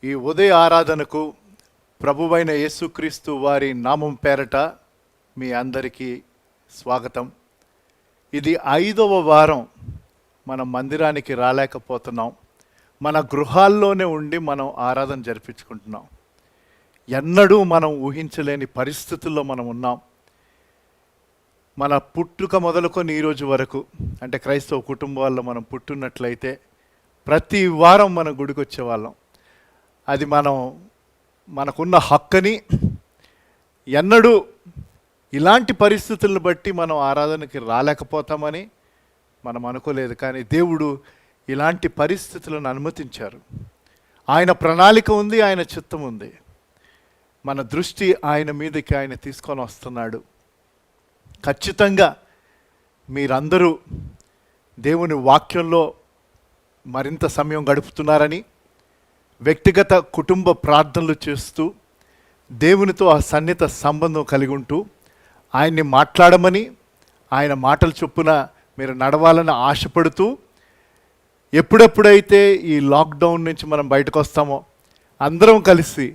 ఈ ఉదయ ఆరాధనకు ప్రభువైన యేసుక్రీస్తు వారి నామం పేరట మీ అందరికీ స్వాగతం. ఇది 5వ వారం మనం మందిరానికి రాలేకపోతున్నాం. మన గృహాల్లోనే ఉండి మనం ఆరాధన జరిపించుకుంటున్నాం. ఎన్నడూ మనం ఊహించలేని పరిస్థితుల్లో మనం ఉన్నాం. మన పుట్టుక మొదలుకొని ఈరోజు వరకు, అంటే క్రైస్తవ కుటుంబాల్లో మనం పుట్టున్నట్లయితే ప్రతి వారం మన గుడికి వచ్చేవాళ్ళం. అది మనకున్న హక్కుని. ఎన్నడూ ఇలాంటి పరిస్థితులను బట్టి మనం ఆరాధనకి రాలేకపోతామని మనం అనుకోలేదు. కానీ దేవుడు ఇలాంటి పరిస్థితులను అనుమతించారు. ఆయన ప్రణాళిక ఉంది, ఆయన చిత్తం ఉంది. మన దృష్టి ఆయన మీదకి ఆయన తీసుకొని వస్తున్నాడు. ఖచ్చితంగా మీరందరూ దేవుని వాక్యంలో మరింత సమయం గడుపుతున్నారని, వ్యక్తిగత కుటుంబ ప్రార్థనలు చేస్తూ దేవునితో ఆ సన్నిహిత సంబంధం కలిగి ఉంటూ ఆయన్ని మాట్లాడమని, ఆయన మాటల చొప్పున మీరు నడవాలని ఆశపడుతూ, ఎప్పుడెప్పుడైతే ఈ లాక్డౌన్ నుంచి మనం బయటకు వస్తామో అందరం కలిసి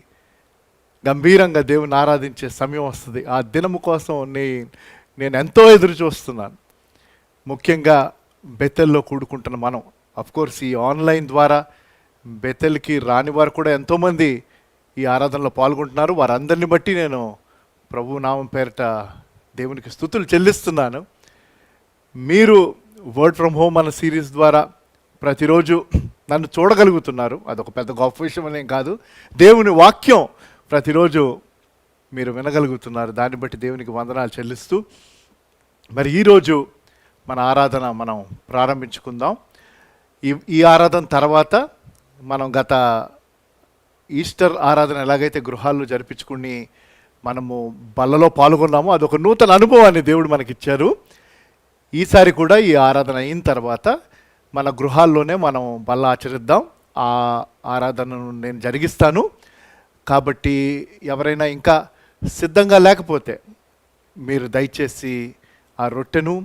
గంభీరంగా దేవుని ఆరాధించే సమయం వస్తుంది. ఆ దినము కోసం నేను ఎంతో ఎదురు చూస్తున్నాను. ముఖ్యంగా బెతెల్లో కూడుకుంటున్న మనం, అఫ్కోర్స్ ఈ ఆన్లైన్ ద్వారా బెతెల్కి రాని వారు కూడా ఎంతోమంది ఈ ఆరాధనలో పాల్గొంటున్నారు. వారందరిని బట్టి నేను ప్రభు నామం పేరిట దేవునికి స్తుతులు చెల్లిస్తున్నాను. మీరు వర్డ్ ఫ్రమ్ హోమ్ అన్న సిరీస్ ద్వారా ప్రతిరోజు నన్ను చూడగలుగుతున్నారు. అదొక పెద్ద గొప్ప విషయం అనేం కాదు. దేవుని వాక్యం ప్రతిరోజు మీరు వినగలుగుతున్నారు. దాన్ని బట్టి దేవునికి వందనాలు చెల్లిస్తూ, మరి ఈరోజు మన ఆరాధన మనం ప్రారంభించుకుందాం. ఈ ఆరాధన తర్వాత మనం గత ఈస్టర్ ఆరాధన ఎలాగైతే గృహాల్లో జరిపించుకుని మనము బల్లలో పాల్గొన్నామో అదొక నూతన అనుభవాన్ని దేవుడు మనకిచ్చారు. ఈసారి కూడా ఈ ఆరాధన అయిన తర్వాత మన గృహాల్లోనే మనం బల్ల ఆచరిద్దాం. ఆ ఆరాధనను నేను జరిగిస్తాను. కాబట్టి ఎవరైనా ఇంకా సిద్ధంగా లేకపోతే మీరు దయచేసి ఆ రొట్టెను,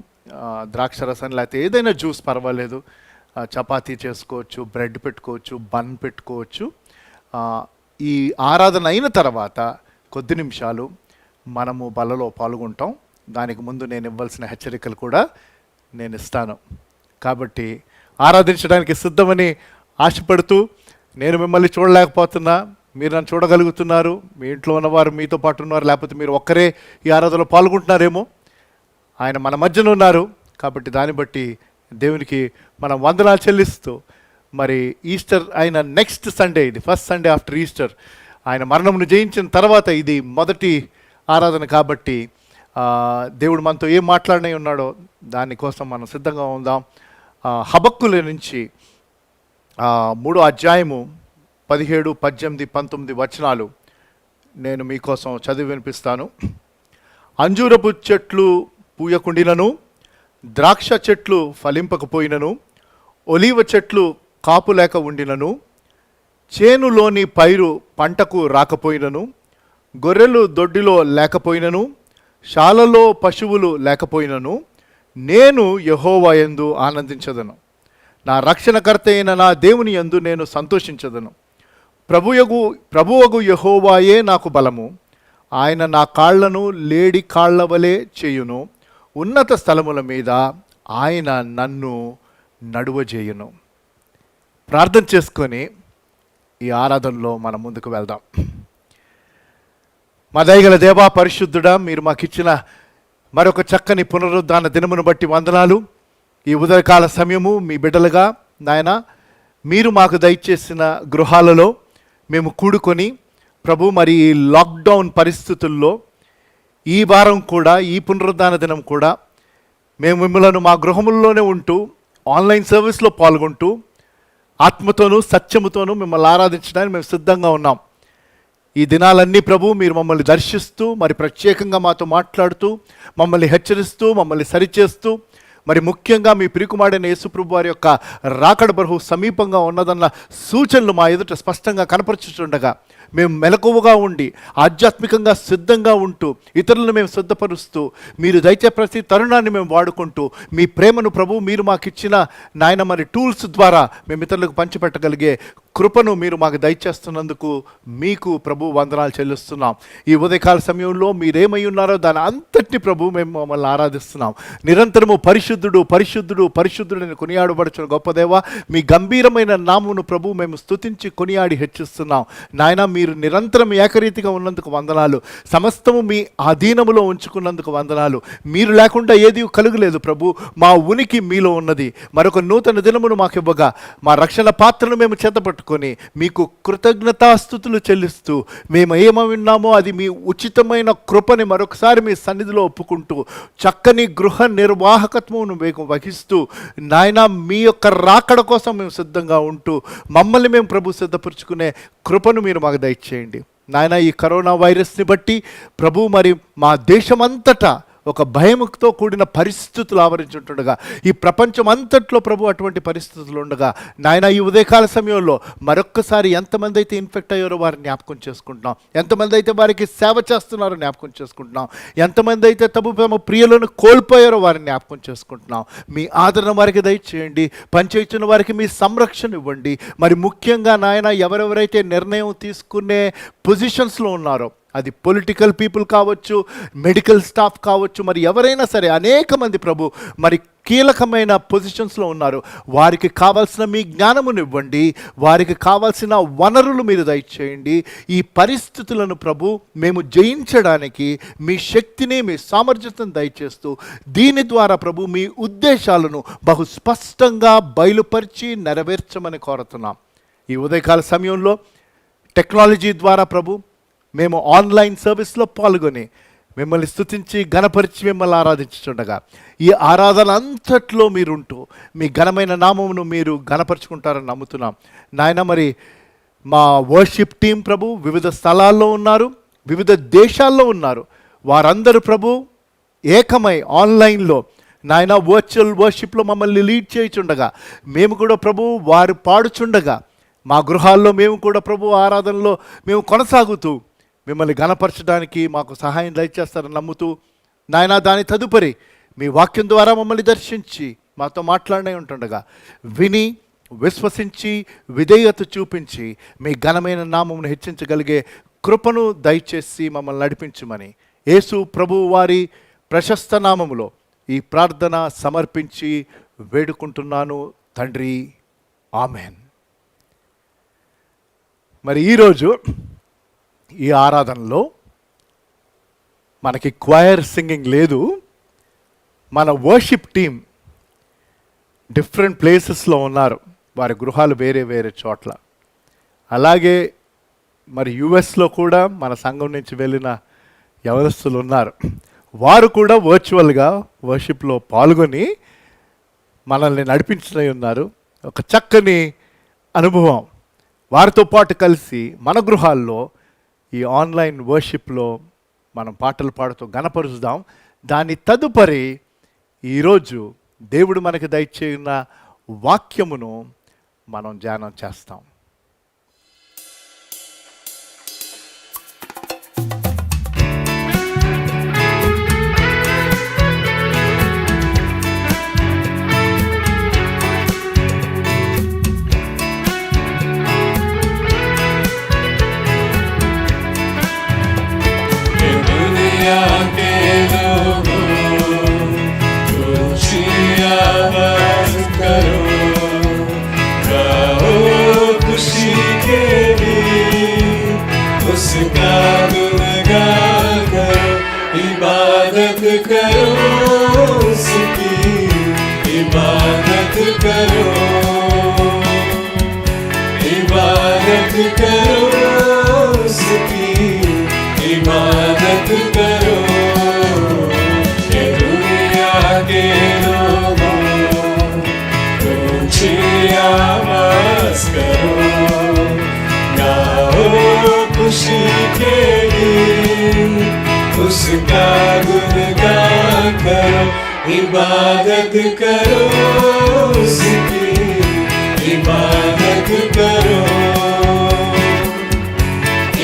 ద్రాక్షరసం, లేకపోతే ఏదైనా జ్యూస్ పర్వాలేదు, చపాతీ చేసుకోవచ్చు, బ్రెడ్ పెట్టుకోవచ్చు, బన్ పెట్టుకోవచ్చు. ఈ ఆరాధన అయిన తర్వాత కొద్ది నిమిషాలు మనము బల్లలో పాల్గొంటాం. దానికి ముందు నేను ఇవ్వాల్సిన హెచ్చరికలు కూడా నేను ఇస్తాను. కాబట్టి ఆరాధించడానికి సిద్ధమని ఆశపడుతూ, నేను మిమ్మల్ని చూడలేకపోతున్నా, మీరు నన్ను చూడగలుగుతున్నారు. మీ ఇంట్లో ఉన్నవారు మీతో పాటు ఉన్నారు, లేకపోతే మీరు ఒక్కరే ఈ ఆరాధనలో పాల్గొంటున్నారేమో. ఆయన మన మధ్యన ఉన్నారు. కాబట్టి దాన్ని బట్టి దేవునికి మనం వందనాలు చెల్లిస్తూ, మరి ఈస్టర్ అయిన నెక్స్ట్ సండే, ఇది ఫస్ట్ సండే ఆఫ్టర్ ఈస్టర్, ఆయన మరణమును జయించిన తర్వాత ఇది మొదటి ఆరాధన. కాబట్టి దేవుడు మనతో ఏం మాట్లాడనే ఉన్నాడో దానికోసం మనం సిద్ధంగా ఉందాం. హబక్కుల నుంచి 3వ అధ్యాయము 17, 18, 19 వచనాలు నేను మీకోసం చదివి వినిపిస్తాను. అంజూరపు చెట్లు పూయకుండినను, ద్రాక్ష చెట్లు ఫలింపకపోయినను, ఒలీవ చెట్లు కాపు లేక ఉండినను, చేనులోని పైరు పంటకు రాకపోయినను, గొర్రెలు దొడ్డిలో లేకపోయినను, శాలలో పశువులు లేకపోయినను, నేను యెహోవా యందు ఆనందించదను. నా రక్షణకర్త అయిన నా దేవుని యందు నేను సంతోషించదను. ప్రభువగు యెహోవాయే నాకు బలము. ఆయన నా కాళ్లను లేడి కాళ్ల వలె చేయును. ఉన్నత స్థలముల మీద ఆయన నన్ను నడువజేయును. ప్రార్థన చేసుకొని ఈ ఆరాధనలో మనం ముందుకు వెళ్దాం. మా దయగల దేవా, పరిశుద్ధుడా, మీరు మాకు ఇచ్చిన మరొక చక్కని పునరుద్ధాన దినమును బట్టి వందనాలు. ఈ ఉదయకాల సమయము మీ బిడ్డలుగా నాయన మీరు మాకు దయచేసిన గృహాలలో మేము కూడుకొని, ప్రభు, మరి ఈ లాక్డౌన్ పరిస్థితుల్లో ఈ వారం కూడా, ఈ పునరుద్ధాన దినం కూడా మేము మిమ్మలను మా గృహముల్లోనే ఉంటూ ఆన్లైన్ సర్వీస్లో పాల్గొంటూ ఆత్మతోనూ సత్యముతోనూ మిమ్మల్ని ఆరాధించడానికి మేము సిద్ధంగా ఉన్నాం. ఈ దినాలన్నీ ప్రభు మీరు మమ్మల్ని దర్శిస్తూ, మరి ప్రత్యేకంగా మాతో మాట్లాడుతూ, మమ్మల్ని హెచ్చరిస్తూ, మమ్మల్ని సరిచేస్తూ, మరి ముఖ్యంగా మీ ప్రియకుమారుడైన యేసుప్రభు వారి యొక్క రాకడ బహు సమీపంగా ఉన్నదన్న సూచనలు మా ఎదుట స్పష్టంగా కనపరుచుతుండగా మేము మెలకువగా ఉండి ఆధ్యాత్మికంగా సిద్ధంగా ఉంటూ ఇతరులను మేము సిద్ధపరుస్తూ మీరు దయచే ప్రతి తరుణాన్ని మేము వాడుకుంటూ మీ ప్రేమను ప్రభు మీరు మాకు ఇచ్చిన నాయన మరి టూల్స్ ద్వారా మేము ఇతరులకు పంచిపెట్టగలిగే కృపను మీరు మాకు దయచేస్తున్నందుకు మీకు ప్రభు వందనాలు చెల్లిస్తున్నాం. ఈ ఉదయకాల సమయంలో మీరేమై ఉన్నారో దాని అంతటిని ప్రభు మేము మమ్మల్ని ఆరాధిస్తున్నాం. నిరంతరము పరిశుద్ధుడు పరిశుద్ధుడు పరిశుద్ధుడని కొనియాడబడుచున్న గొప్ప దేవ, మీ గంభీరమైన నామమును ప్రభు మేము స్తుతించి కొనియాడి హెచ్చిస్తున్నాం. నాయన, మీరు నిరంతరం ఏకరీతిగా ఉన్నందుకు వందనాలు. సమస్తము మీ అధీనములో ఉంచుకున్నందుకు వందనాలు. మీరు లేకుండా ఏది కలుగలేదు ప్రభు. మా ఉనికి మీలో ఉన్నది. మరొక నూతన దినమును మాకు ఇవ్వగా మా రక్షణ పాత్రను మేము చేతపట్టుకొని మీకు కృతజ్ఞతాస్తుతులు చెల్లిస్తూ మేము ఏమో విన్నామో అది మీ ఉచితమైన కృపని మరొకసారి మీ సన్నిధిలో ఒప్పుకుంటూ చక్కని గృహ నిర్వాహకత్వమును మేము వహిస్తూ నాయన మీ యొక్క రాకడ కోసం మేము సిద్ధంగా ఉంటూ మమ్మల్ని మేము ప్రభు సిద్ధపరుచుకునే కృపను మీరు మాకు దయచేయండి. నాయన, ఈ కరోనా వైరస్ని బట్టి ప్రభు మరి మా దేశమంతటా ఒక భయముతో కూడిన పరిస్థితులు ఆవరించుంటుండగా, ఈ ప్రపంచం అంతట్లో ప్రభు అటువంటి పరిస్థితులు ఉండగా, నాయన ఈ ఉదయకాల సమయంలో మరొక్కసారి ఎంతమంది అయితే ఇన్ఫెక్ట్ అయ్యారో వారిని జ్ఞాపకం చేసుకుంటున్నాం. ఎంతమంది అయితే వారికి సేవ చేస్తున్నారో జ్ఞాపకం చేసుకుంటున్నాం. ఎంతమంది అయితే తమ ప్రియులను కోల్పోయారో వారిని జ్ఞాపకం చేసుకుంటున్నాం. మీ ఆదరణ వారికి దయచేయండి. పనిచేస్తున్న వారికి మీ సంరక్షణ ఇవ్వండి. మరి ముఖ్యంగా నాయన, ఎవరెవరైతే నిర్ణయం తీసుకునే పొజిషన్స్లో ఉన్నారో, అది పొలిటికల్ పీపుల్ కావచ్చు, మెడికల్ స్టాఫ్ కావచ్చు, మరి ఎవరైనా సరే అనేక మంది ప్రభు మరి కీలకమైన పొజిషన్స్లో ఉన్నారు. వారికి కావాల్సిన మీ జ్ఞానమును ఇవ్వండి. వారికి కావాల్సిన వనరులు మీరు దయచేయండి. ఈ పరిస్థితులను ప్రభు మేము జయించడానికి మీ శక్తిని, మీ సామర్థ్యతను దయచేస్తూ దీని ద్వారా ప్రభు మీ ఉద్దేశాలను బహు స్పష్టంగా బయలుపరిచి నెరవేర్చమని కోరుతున్నాం. ఈ ఉదయకాల సమయంలో టెక్నాలజీ ద్వారా ప్రభు మేము ఆన్లైన్ సర్వీస్లో పాల్గొని మిమ్మల్ని స్తుతించి ఘనపరిచి మిమ్మల్ని ఆరాధించుండగా, ఈ ఆరాధన అంతట్లో మీరుంటూ మీ ఘనమైన నామమును మీరు ఘనపరుచుకుంటారని నమ్ముతున్నాం. నాయన, మరి మా వర్షిప్ టీం ప్రభు వివిధ స్థలాల్లో ఉన్నారు, వివిధ దేశాల్లో ఉన్నారు. వారందరూ ప్రభు ఏకమై ఆన్లైన్లో నాయన వర్చువల్ వర్షిప్లో మమ్మల్ని లీడ్ చేయుచుండగా, మేము కూడా ప్రభు వారు పాడుచుండగా మా గృహాల్లో మేము కూడా ప్రభు ఆరాధనలో మేము కొనసాగుతూ మిమ్మల్ని ఘనపరచడానికి మాకు సహాయం దయచేస్తారని నమ్ముతూ, నాయన దాని తదుపరి మీ వాక్యం ద్వారా మమ్మల్ని దర్శించి మాతో మాట్లాడనే ఉంటుండగా విని విశ్వసించి విధేయత చూపించి మీ ఘనమైన నామమును హెచ్చించగలిగే కృపను దయచేసి మమ్మల్ని నడిపించమని యేసు ప్రభు వారి ప్రశస్త నామములో ఈ ప్రార్థన సమర్పించి వేడుకుంటున్నాను తండ్రి, ఆమెన్. మరి ఈరోజు ఈ ఆరాధనలో మనకి క్వైర్ సింగింగ్ లేదు. మన వర్షిప్ టీం డిఫరెంట్ ప్లేసెస్లో ఉన్నారు. వారి గృహాలు వేరే వేరే చోట్ల. అలాగే మరి యుఎస్లో కూడా మన సంఘం నుంచి వెళ్ళిన యవనస్తులు ఉన్నారు. వారు కూడా వర్చువల్గా వర్షిప్లో పాల్గొని మనల్ని నడిపించనే ఉన్నారు. ఒక చక్కని అనుభవం. వారితో పాటు కలిసి మన గృహాల్లో ఈ ఆన్లైన్ వర్షిప్లో మనం పాటలు పాడుతూ ఘనపరుచుదాం. దాని తదుపరి ఈరోజు దేవుడు మనకు దయచేయున్న వాక్యమును మనం ధ్యానం చేస్తాం. उसका गुणगान करो, इबादत करो, उसकी इबादत करो,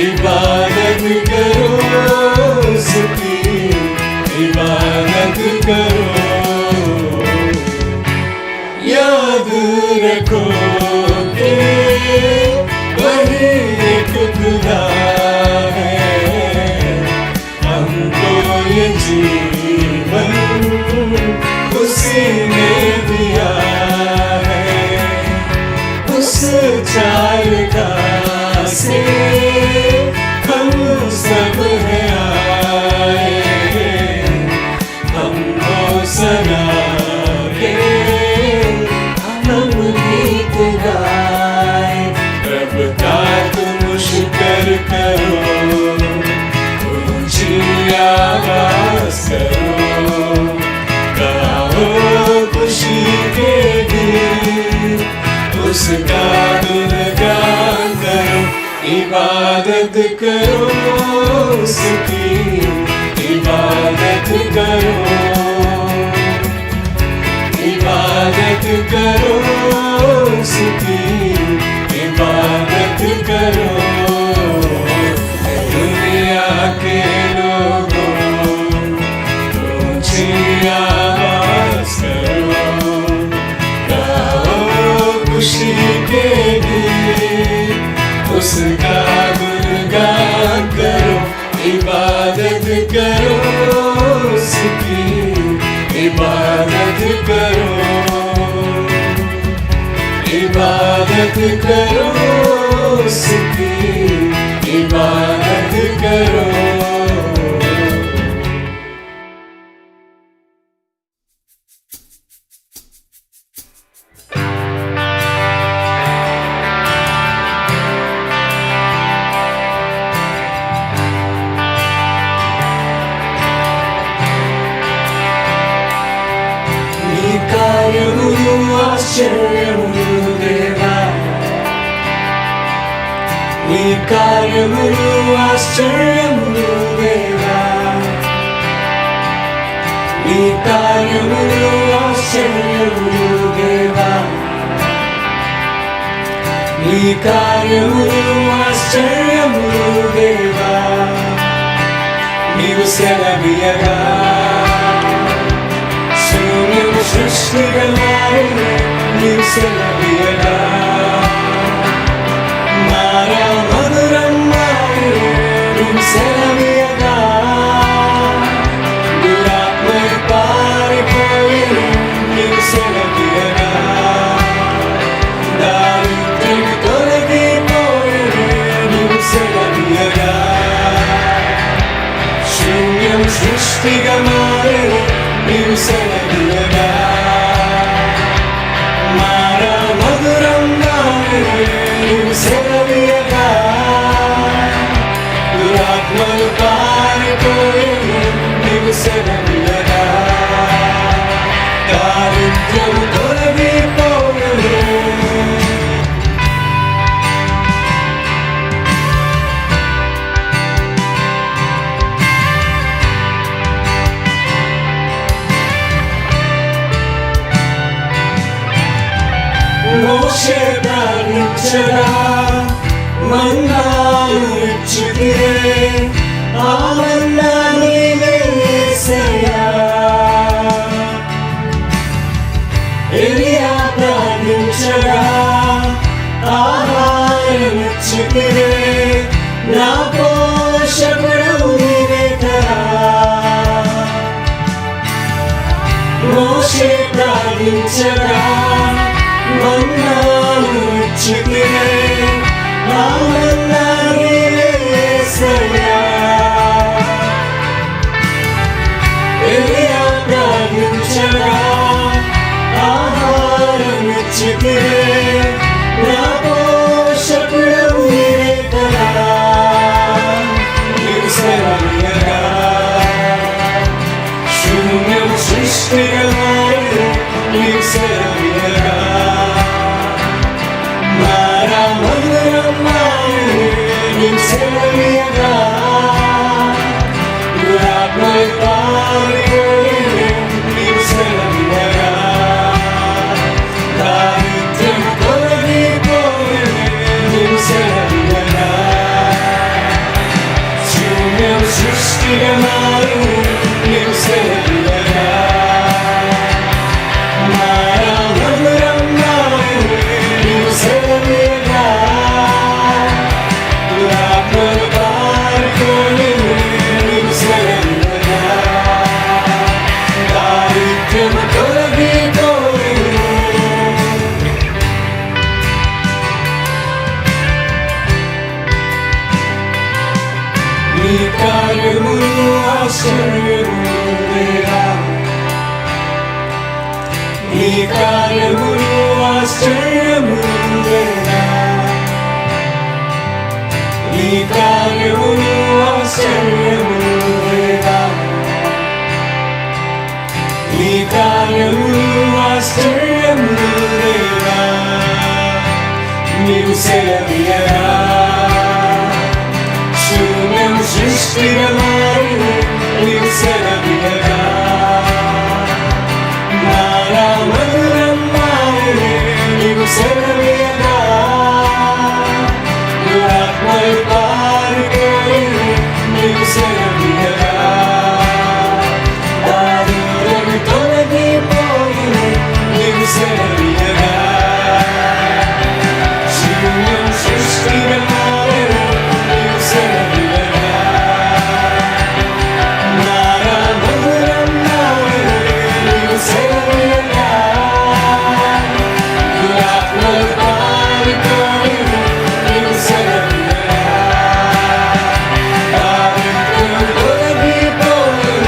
इबादत करो, उसकी इबादत करो। याद रखो कि इबादत करो उसकी, इबादत करो, इबादत करो उसकी, इबादत करो। दुनिया के लोगों ऊंची आवाज करो, गाओ खुशी के गीत, उसका गुणगान करो। इबादत करो उसकी, इबादत करो, इबादत करो उसकी, इबादत करो। నీ కార్యములు ఆశ్చర్యములు దేవా, నీ కార్యములు ఆశ్చర్యములు దేవా, నీ కార్యములు ఆశ్చర్యములు దేవా, నీ కార్యములు ఆశ్చర్యములు దేవా। నీవు సెలవియగా శూన్యము సృష్టిగా మారిన, నీవు సెలవియగా మారా మధురం మారిన, నీవు సెలవియగా దురాత్మలు పారిపోయిన, నీవు సెలవియగా దారిద్ర్యం తొలగిపోయిన, నీవు సెలవియగా శూన్యం సృష్టిగా మారిన, నీవు సెలవియగా మారా మధురం మారిన, నీవు సెలవియగా దురాత్మలు పారిపోయిన, నీవు సెలవియగా దారిద్ర్యము తొలగిపోయిన। మోషే ప్రార్థించగా మన్నాను ఇచ్చితివే, ఆ మన్నా నీవే యేసయ్యా। ఎలియా ప్రార్థించగా ఆహారం ఇచ్చితివే, నా పోషకుడు నీవే కదా। మోషే ప్రార్థించగా మన్నాను ఇచ్చితివే, ఆ మన్నా నీవే యేసయ్యా। ఎలియా ప్రార్థించగా ఆహారం ఇచ్చితివే, నా పోషకుడు నీవే కదా। నీవు సెలవియగా శూన్యము సృష్టిగా మారిన, నీవు సెలవియగా మారా మధురం మారిన, నీవు సెలవియగా దురాత్మలు పారిపోయిన, నీవు సెలవియగా దారిద్ర్యం తొలగిపోయిన, నీవు సెలవియగా శూన్యం సృష్టిగా మారిన, నీవు సెలవియగా మారా మధురం మారిన, నీవు సెలవియగా దురాత్మలు పారిపోయిన, నీవు సెలవియగా దారిద్ర్యము తొలగిపోయిన। నీ కార్యములు ఆశ్చర్యములు దేవా, నీ కార్యములు ఆశ్చర్యములు దేవా, నీ కార్యములు ఆశ్చర్యములు దేవా, నీ కార్యములు ఆశ్చర్యములు దేవా। నీవు సెలవియగా దురాత్మలు పారిపోయిన నీవు సెలవీయగా దారులను తొలగిపోయిన నీవు సెలవీయగా శూన్యం సృష్టిగా మారిన నీవు సెలవీయగా నారా మధురం మారిన నీవు సెలవీయగా దురాత్మలు పారిపోయిన నీవు సెలవీయగా దారిద్ర్యం తొలగిపోయిన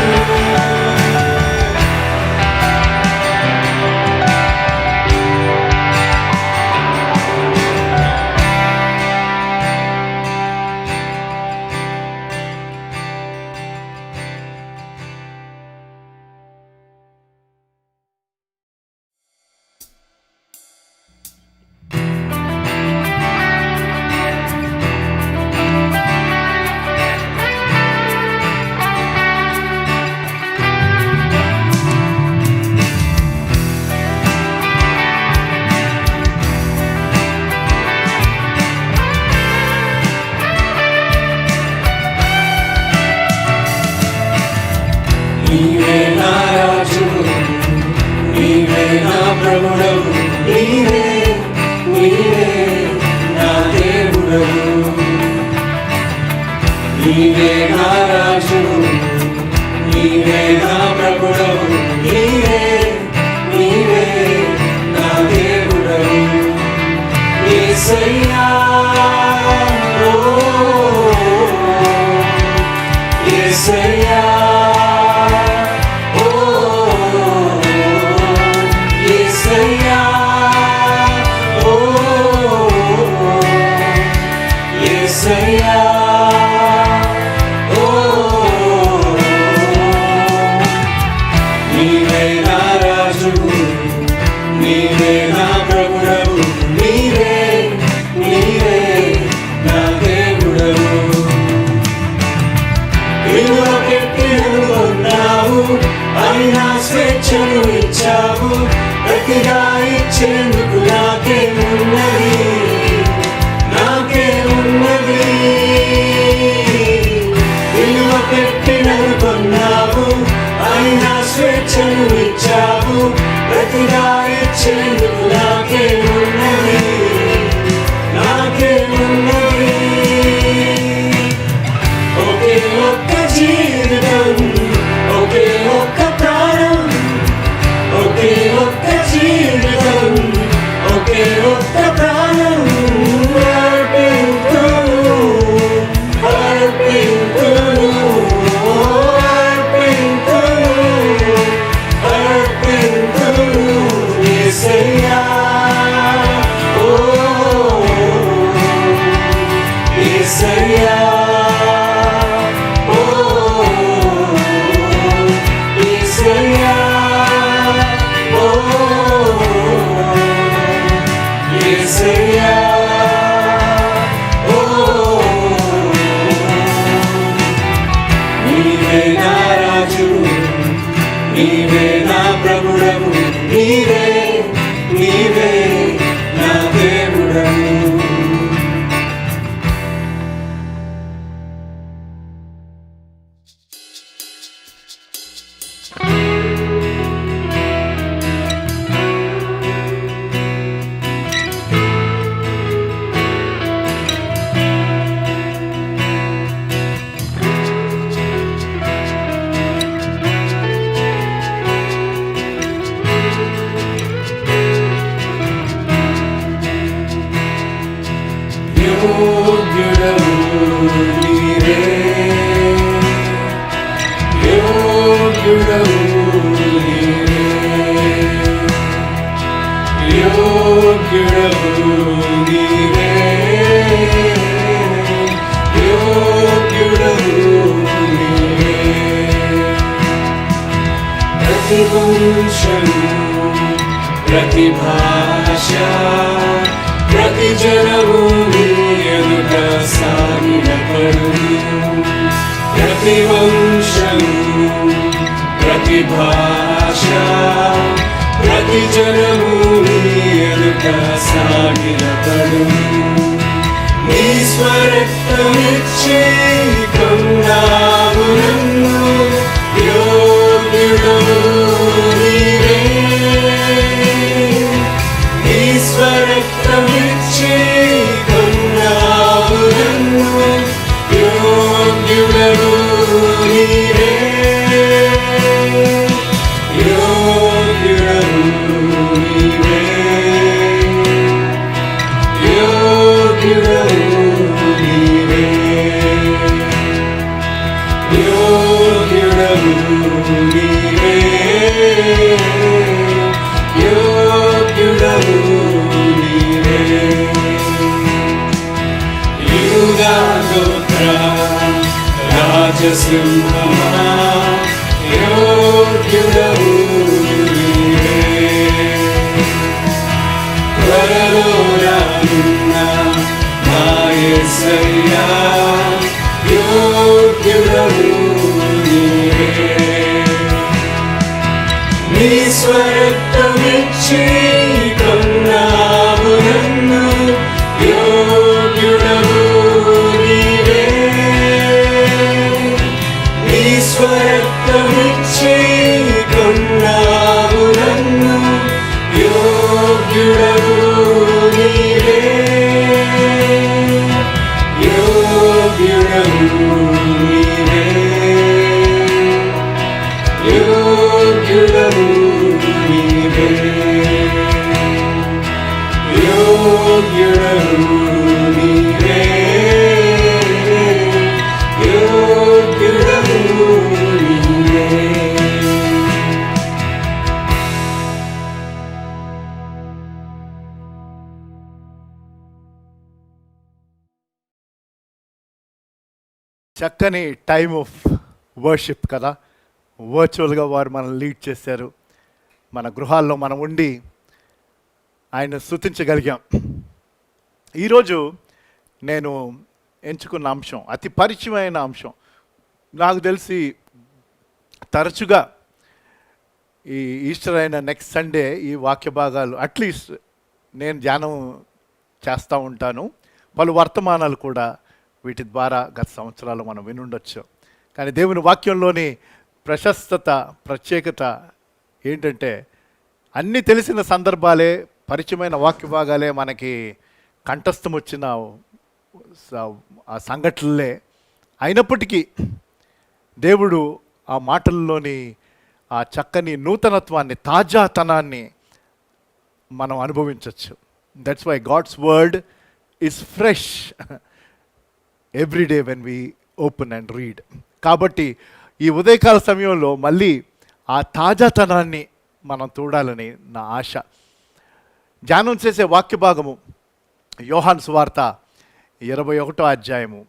నీవే నా రాజు నీవే నా ప్రభుడవు నీవే నీవే నా దేవుడవు నీవే నా రాజు నీవే నా ప్రభుడవు నీవే నీవే నా దేవుడవు యేసయ్యా ఓ యేసయ్యా నీవే నా రాజు నీవే నా ప్రభుడవు నీవే నీవే నా దేవుడవు విలువ పెట్టి కొన్నావు అయినా స్వేచ్ఛను ఇచ్చావు ప్రతిగా ఇచ్చేందుకు నాకేమున్నది నాకేమున్నది విలువ పెట్టి కొన్నావు అయినా స్వేచ్ఛను ఇచ్చావు ప్రతిగా ఇచ్చేందుకు నాకేమున్నది నాకేమున్నది ఒకే ఒక్క జీవితం ఒకే ఒక్క ప్రాణం ఒకే ఒక్క జీవితం ఒకే ఒక్క ప్రాణం అర్పింతును అర్పింతును అర్పింతును యేసయ్యా ఓ యేసయ్యా ఓ యేసయ్యా ఓ యేసయ్యా ఓ నీవే నా రాజు నీవే నా ప్రభుడవు నీవే నీవే నా దేవుడవు యోగ్యుడవు నీవే యోగ్యుడవు నీవే యోగ్యుడవు నీవే యోగ్యుడవు నీవే ప్రతి వంశము ప్రతి భాష ప్రతి జనము నీ ఎదుట సాగిలపడును ప్రతి వంశము ప్రతి భాష ప్రతి జనము నీ ఎదుట సాగిలపడును నీ స్వరక్తమిచ్చి కొన్నావు నన్ను, యోగ్యుడవు నీవే. నీ స్వరక్తమిచ్చి కొన్నావు నన్ను, యోగ్యుడవు నీవే. యోగ్యుడవు నీవే. యోగ్యుడవు నీవే. యోగ్యుడవు నీవే. యోగ్యుడవు నీవే. యూదా గోత్ర రాజసింహమా, యోగ్యుడవు నీవే. త్వరలో రానున్న మా యేసయ్యా, యోగ్యుడవు నీవే. నీ స్వరక్తమిచ్చి కొన్నావు నన్ను, యోగ్యుడవు నీవే. నీ స్వరక్తమిచ్చి కొన్నావు నన్ను, యోగ్యుడవు నీవే. యోగ్యుడవు నీవే. యోగ్యుడవు నీవే. యోగ్యుడవు నీవే. యోగ్యుడవు నీవే. చక్కని టైమ్ ఆఫ్ వర్షిప్ కదా. వర్చువల్గా వారు మనల్ని లీడ్ చేశారు. మన గృహాల్లో మనం ఉండి ఆయన స్తుతించగలిగాం. ఈరోజు నేను ఎంచుకున్న అంశం అతి పరిచయమైన అంశం. నాకు తెలిసి తరచుగా ఈ ఈస్టర్ అయిన నెక్స్ట్ సండే ఈ వాక్య భాగాలు అట్లీస్ట్ నేను ధ్యానం చేస్తూ ఉంటాను. పలు వర్తమానాలు కూడా వీటి ద్వారా గత సంవత్సరాలు మనం వినుండొచ్చు. కానీ దేవుని వాక్యంలోని ప్రశస్తత, ప్రత్యేకత ఏంటంటే అన్నీ తెలిసిన సందర్భాలే, పరిచయమైన వాక్య భాగాలే మనకి కంఠస్థం వచ్చిన ఆ సంఘటనలే అయినప్పటికీ దేవుడు ఆ మాటల్లోని ఆ చక్కని నూతనత్వాన్ని, తాజాతనాన్ని మనం అనుభవించవచ్చు. That's why God's word is fresh every day when we open and read. కాబట్టి ఈ ఉదయకాల సమయంలో మళ్ళీ ఆ తాజాతనాన్ని మనం చూడాలని నా ఆశ. ధ్యానం చేసే వాక్య భాగము యోహాను సువార్త 21వ అధ్యాయము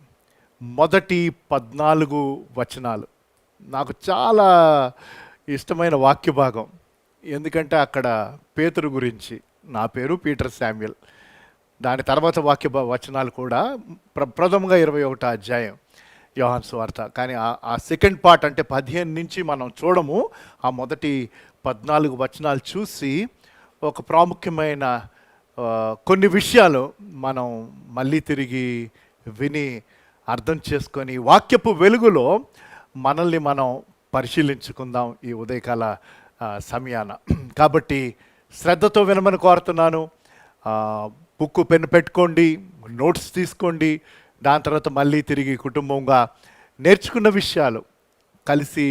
మొదటి 14 వచనాలు. నాకు చాలా ఇష్టమైన వాక్య భాగం. ఎందుకంటే అక్కడ పేతురు గురించి, నా పేరు పీటర్ శామ్యుయల్, దాని తర్వాత వచనాలు కూడా ప్రథమంగా 21వ అధ్యాయం యోహాను సువార్త. కానీ ఆ సెకండ్ పార్ట్ అంటే 15 నుంచి మనం చూడము. ఆ మొదటి 14 వచనాలు చూసి ఒక ప్రాముఖ్యమైన కొన్ని విషయాలు మనం మళ్ళీ తిరిగి విని అర్థం చేసుకొని వాక్యపు వెలుగులో మనల్ని మనం పరిశీలించుకుందాం ఈ ఉదయకాల సమయాన. కాబట్టి శ్రద్ధతో వినమని కోరుతున్నాను. బుక్కు పెన్ను పెట్టుకోండి, నోట్స్ తీసుకోండి. దాని తర్వాత మళ్ళీ తిరిగి కుటుంబంగా నేర్చుకున్న విషయాలు కలిసి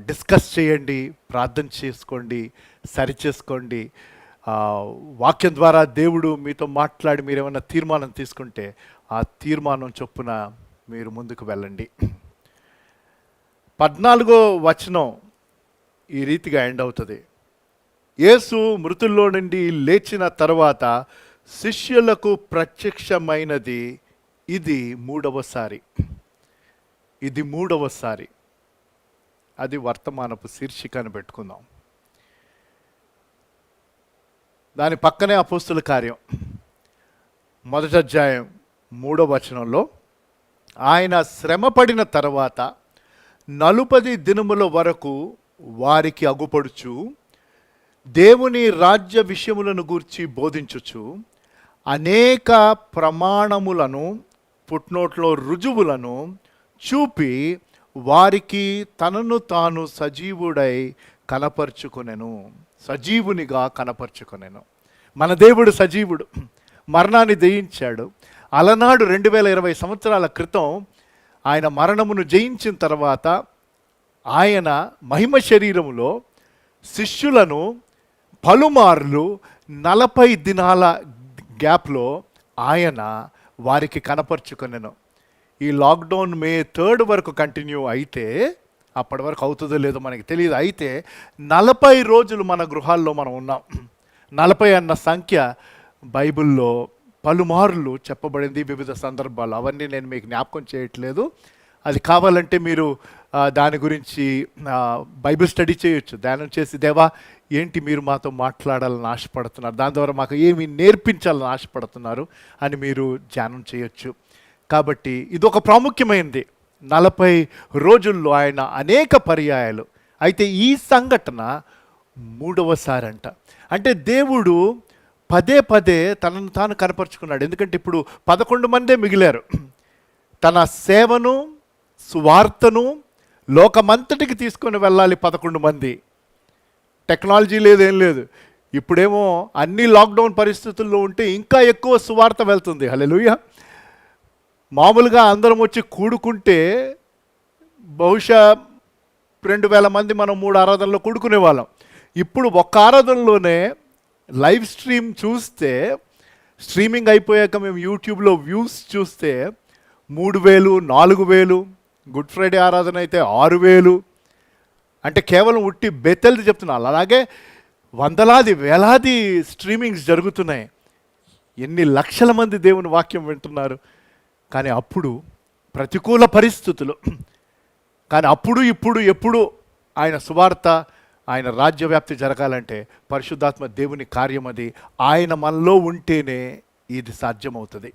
డిస్కస్ చేయండి, ప్రార్థన చేసుకోండి, సరిచేసుకోండి. వాక్యం ద్వారా దేవుడు మీతో మాట్లాడి మీరు ఏమైనా తీర్మానం తీసుకుంటే ఆ తీర్మానం చొప్పున మీరు ముందుకు వెళ్ళండి. 14వ వచనం ఈ రీతిగా ఎండ్ అవుతుంది. యేసు మృతుల్లో నుండి లేచిన తర్వాత శిష్యులకు ప్రత్యక్షమైనది ఇది మూడవసారి. ఇది మూడవసారి. అది వర్తమానపు శీర్షికను పెట్టుకుందాం. దాని పక్కనే అపోస్తుల కార్యం 1వ అధ్యాయం 3వ వచనంలో ఆయన శ్రమపడిన తర్వాత 40 దినముల వరకు వారికి అగుపడుచు దేవుని రాజ్య విషయములను గూర్చి బోధించుచు అనేక ప్రమాణములను, పుట్నోట్లో రుజువులను చూపి వారికి తనను తాను సజీవుడై కనపరుచుకొనెను. సజీవునిగా కనపరుచుకొనెను. మన దేవుడు సజీవుడు, మరణాన్ని జయించాడు. అలనాడు 2020 సంవత్సరాల క్రితం ఆయన మరణమును జయించిన తర్వాత ఆయన మహిమ శరీరములో శిష్యులను పలుమార్లు 40 దినాల గ్యాప్లో ఆయన వారికి కనపరుచుకొనెను. ఈ లాక్డౌన్ May 3 వరకు కంటిన్యూ అయితే, అప్పటి వరకు అవుతుందో లేదో మనకి తెలియదు, అయితే 40 రోజులు మన గృహాల్లో మనం ఉన్నాం. 40 అన్న సంఖ్య బైబిల్లో పలుమార్లు చెప్పబడింది వివిధ సందర్భాలు. అవన్నీ నేను మీకు జ్ఞాపకం చేయట్లేదు. అది కావాలంటే మీరు దాని గురించి బైబిల్ స్టడీ చేయొచ్చు, ధ్యానం చేసి దేవా ఏంటి మీరు మాతో మాట్లాడాలని ఆశపడుతున్నారు, దాని ద్వారా మాకు ఏమి నేర్పించాలని ఆశపడుతున్నారు అని మీరు ధ్యానం చేయొచ్చు. కాబట్టి ఇది ఒక ప్రాముఖ్యమైనది. 40 రోజుల్లో ఆయన అనేక పర్యాయాలు. అయితే ఈ సంఘటన 3వసారి అంట. అంటే దేవుడు పదే పదే తనను తాను కనపరుచుకున్నాడు. ఎందుకంటే ఇప్పుడు 11 మందే మిగిలారు. తన సేవను, సువార్తను లోకమంతటికి తీసుకొని వెళ్ళాలి 11 మంది. టెక్నాలజీ లేదు, ఏం లేదు. ఇప్పుడేమో అన్ని లాక్డౌన్ పరిస్థితుల్లో ఉంటే ఇంకా ఎక్కువ సువార్త వెళ్తుంది. హల్లెలూయా. మామూలుగా అందరం వచ్చి కూడుకుంటే బహుశా 2000 మంది మనం 3 ఆరాధనలో కూడుకునే వాళ్ళం. ఇప్పుడు ఒక్క ఆరాధనలోనే లైవ్ స్ట్రీమ్ చూస్తే, స్ట్రీమింగ్ అయిపోయాక మేము యూట్యూబ్లో వ్యూస్ చూస్తే 3000, 4000, గుడ్ ఫ్రైడే ఆరాధన అయితే 6000. అంటే కేవలం ఉట్టి బెత్తెల్ది చెప్తున్నాను. అలాగే వందలాది వేలాది స్ట్రీమింగ్స్ జరుగుతున్నాయి. ఎన్ని లక్షల మంది దేవుని వాక్యం వింటున్నారు. కానీ అప్పుడు ప్రతికూల పరిస్థితులు, కానీ అప్పుడు ఇప్పుడు ఎప్పుడు ఆయన సువార్త, ఆయన రాజ్యవ్యాప్తి జరగాలంటే పరిశుద్ధాత్మ దేవుని కార్యం అది. ఆయన మనలో ఉంటేనే ఇది సాధ్యమవుతుంది.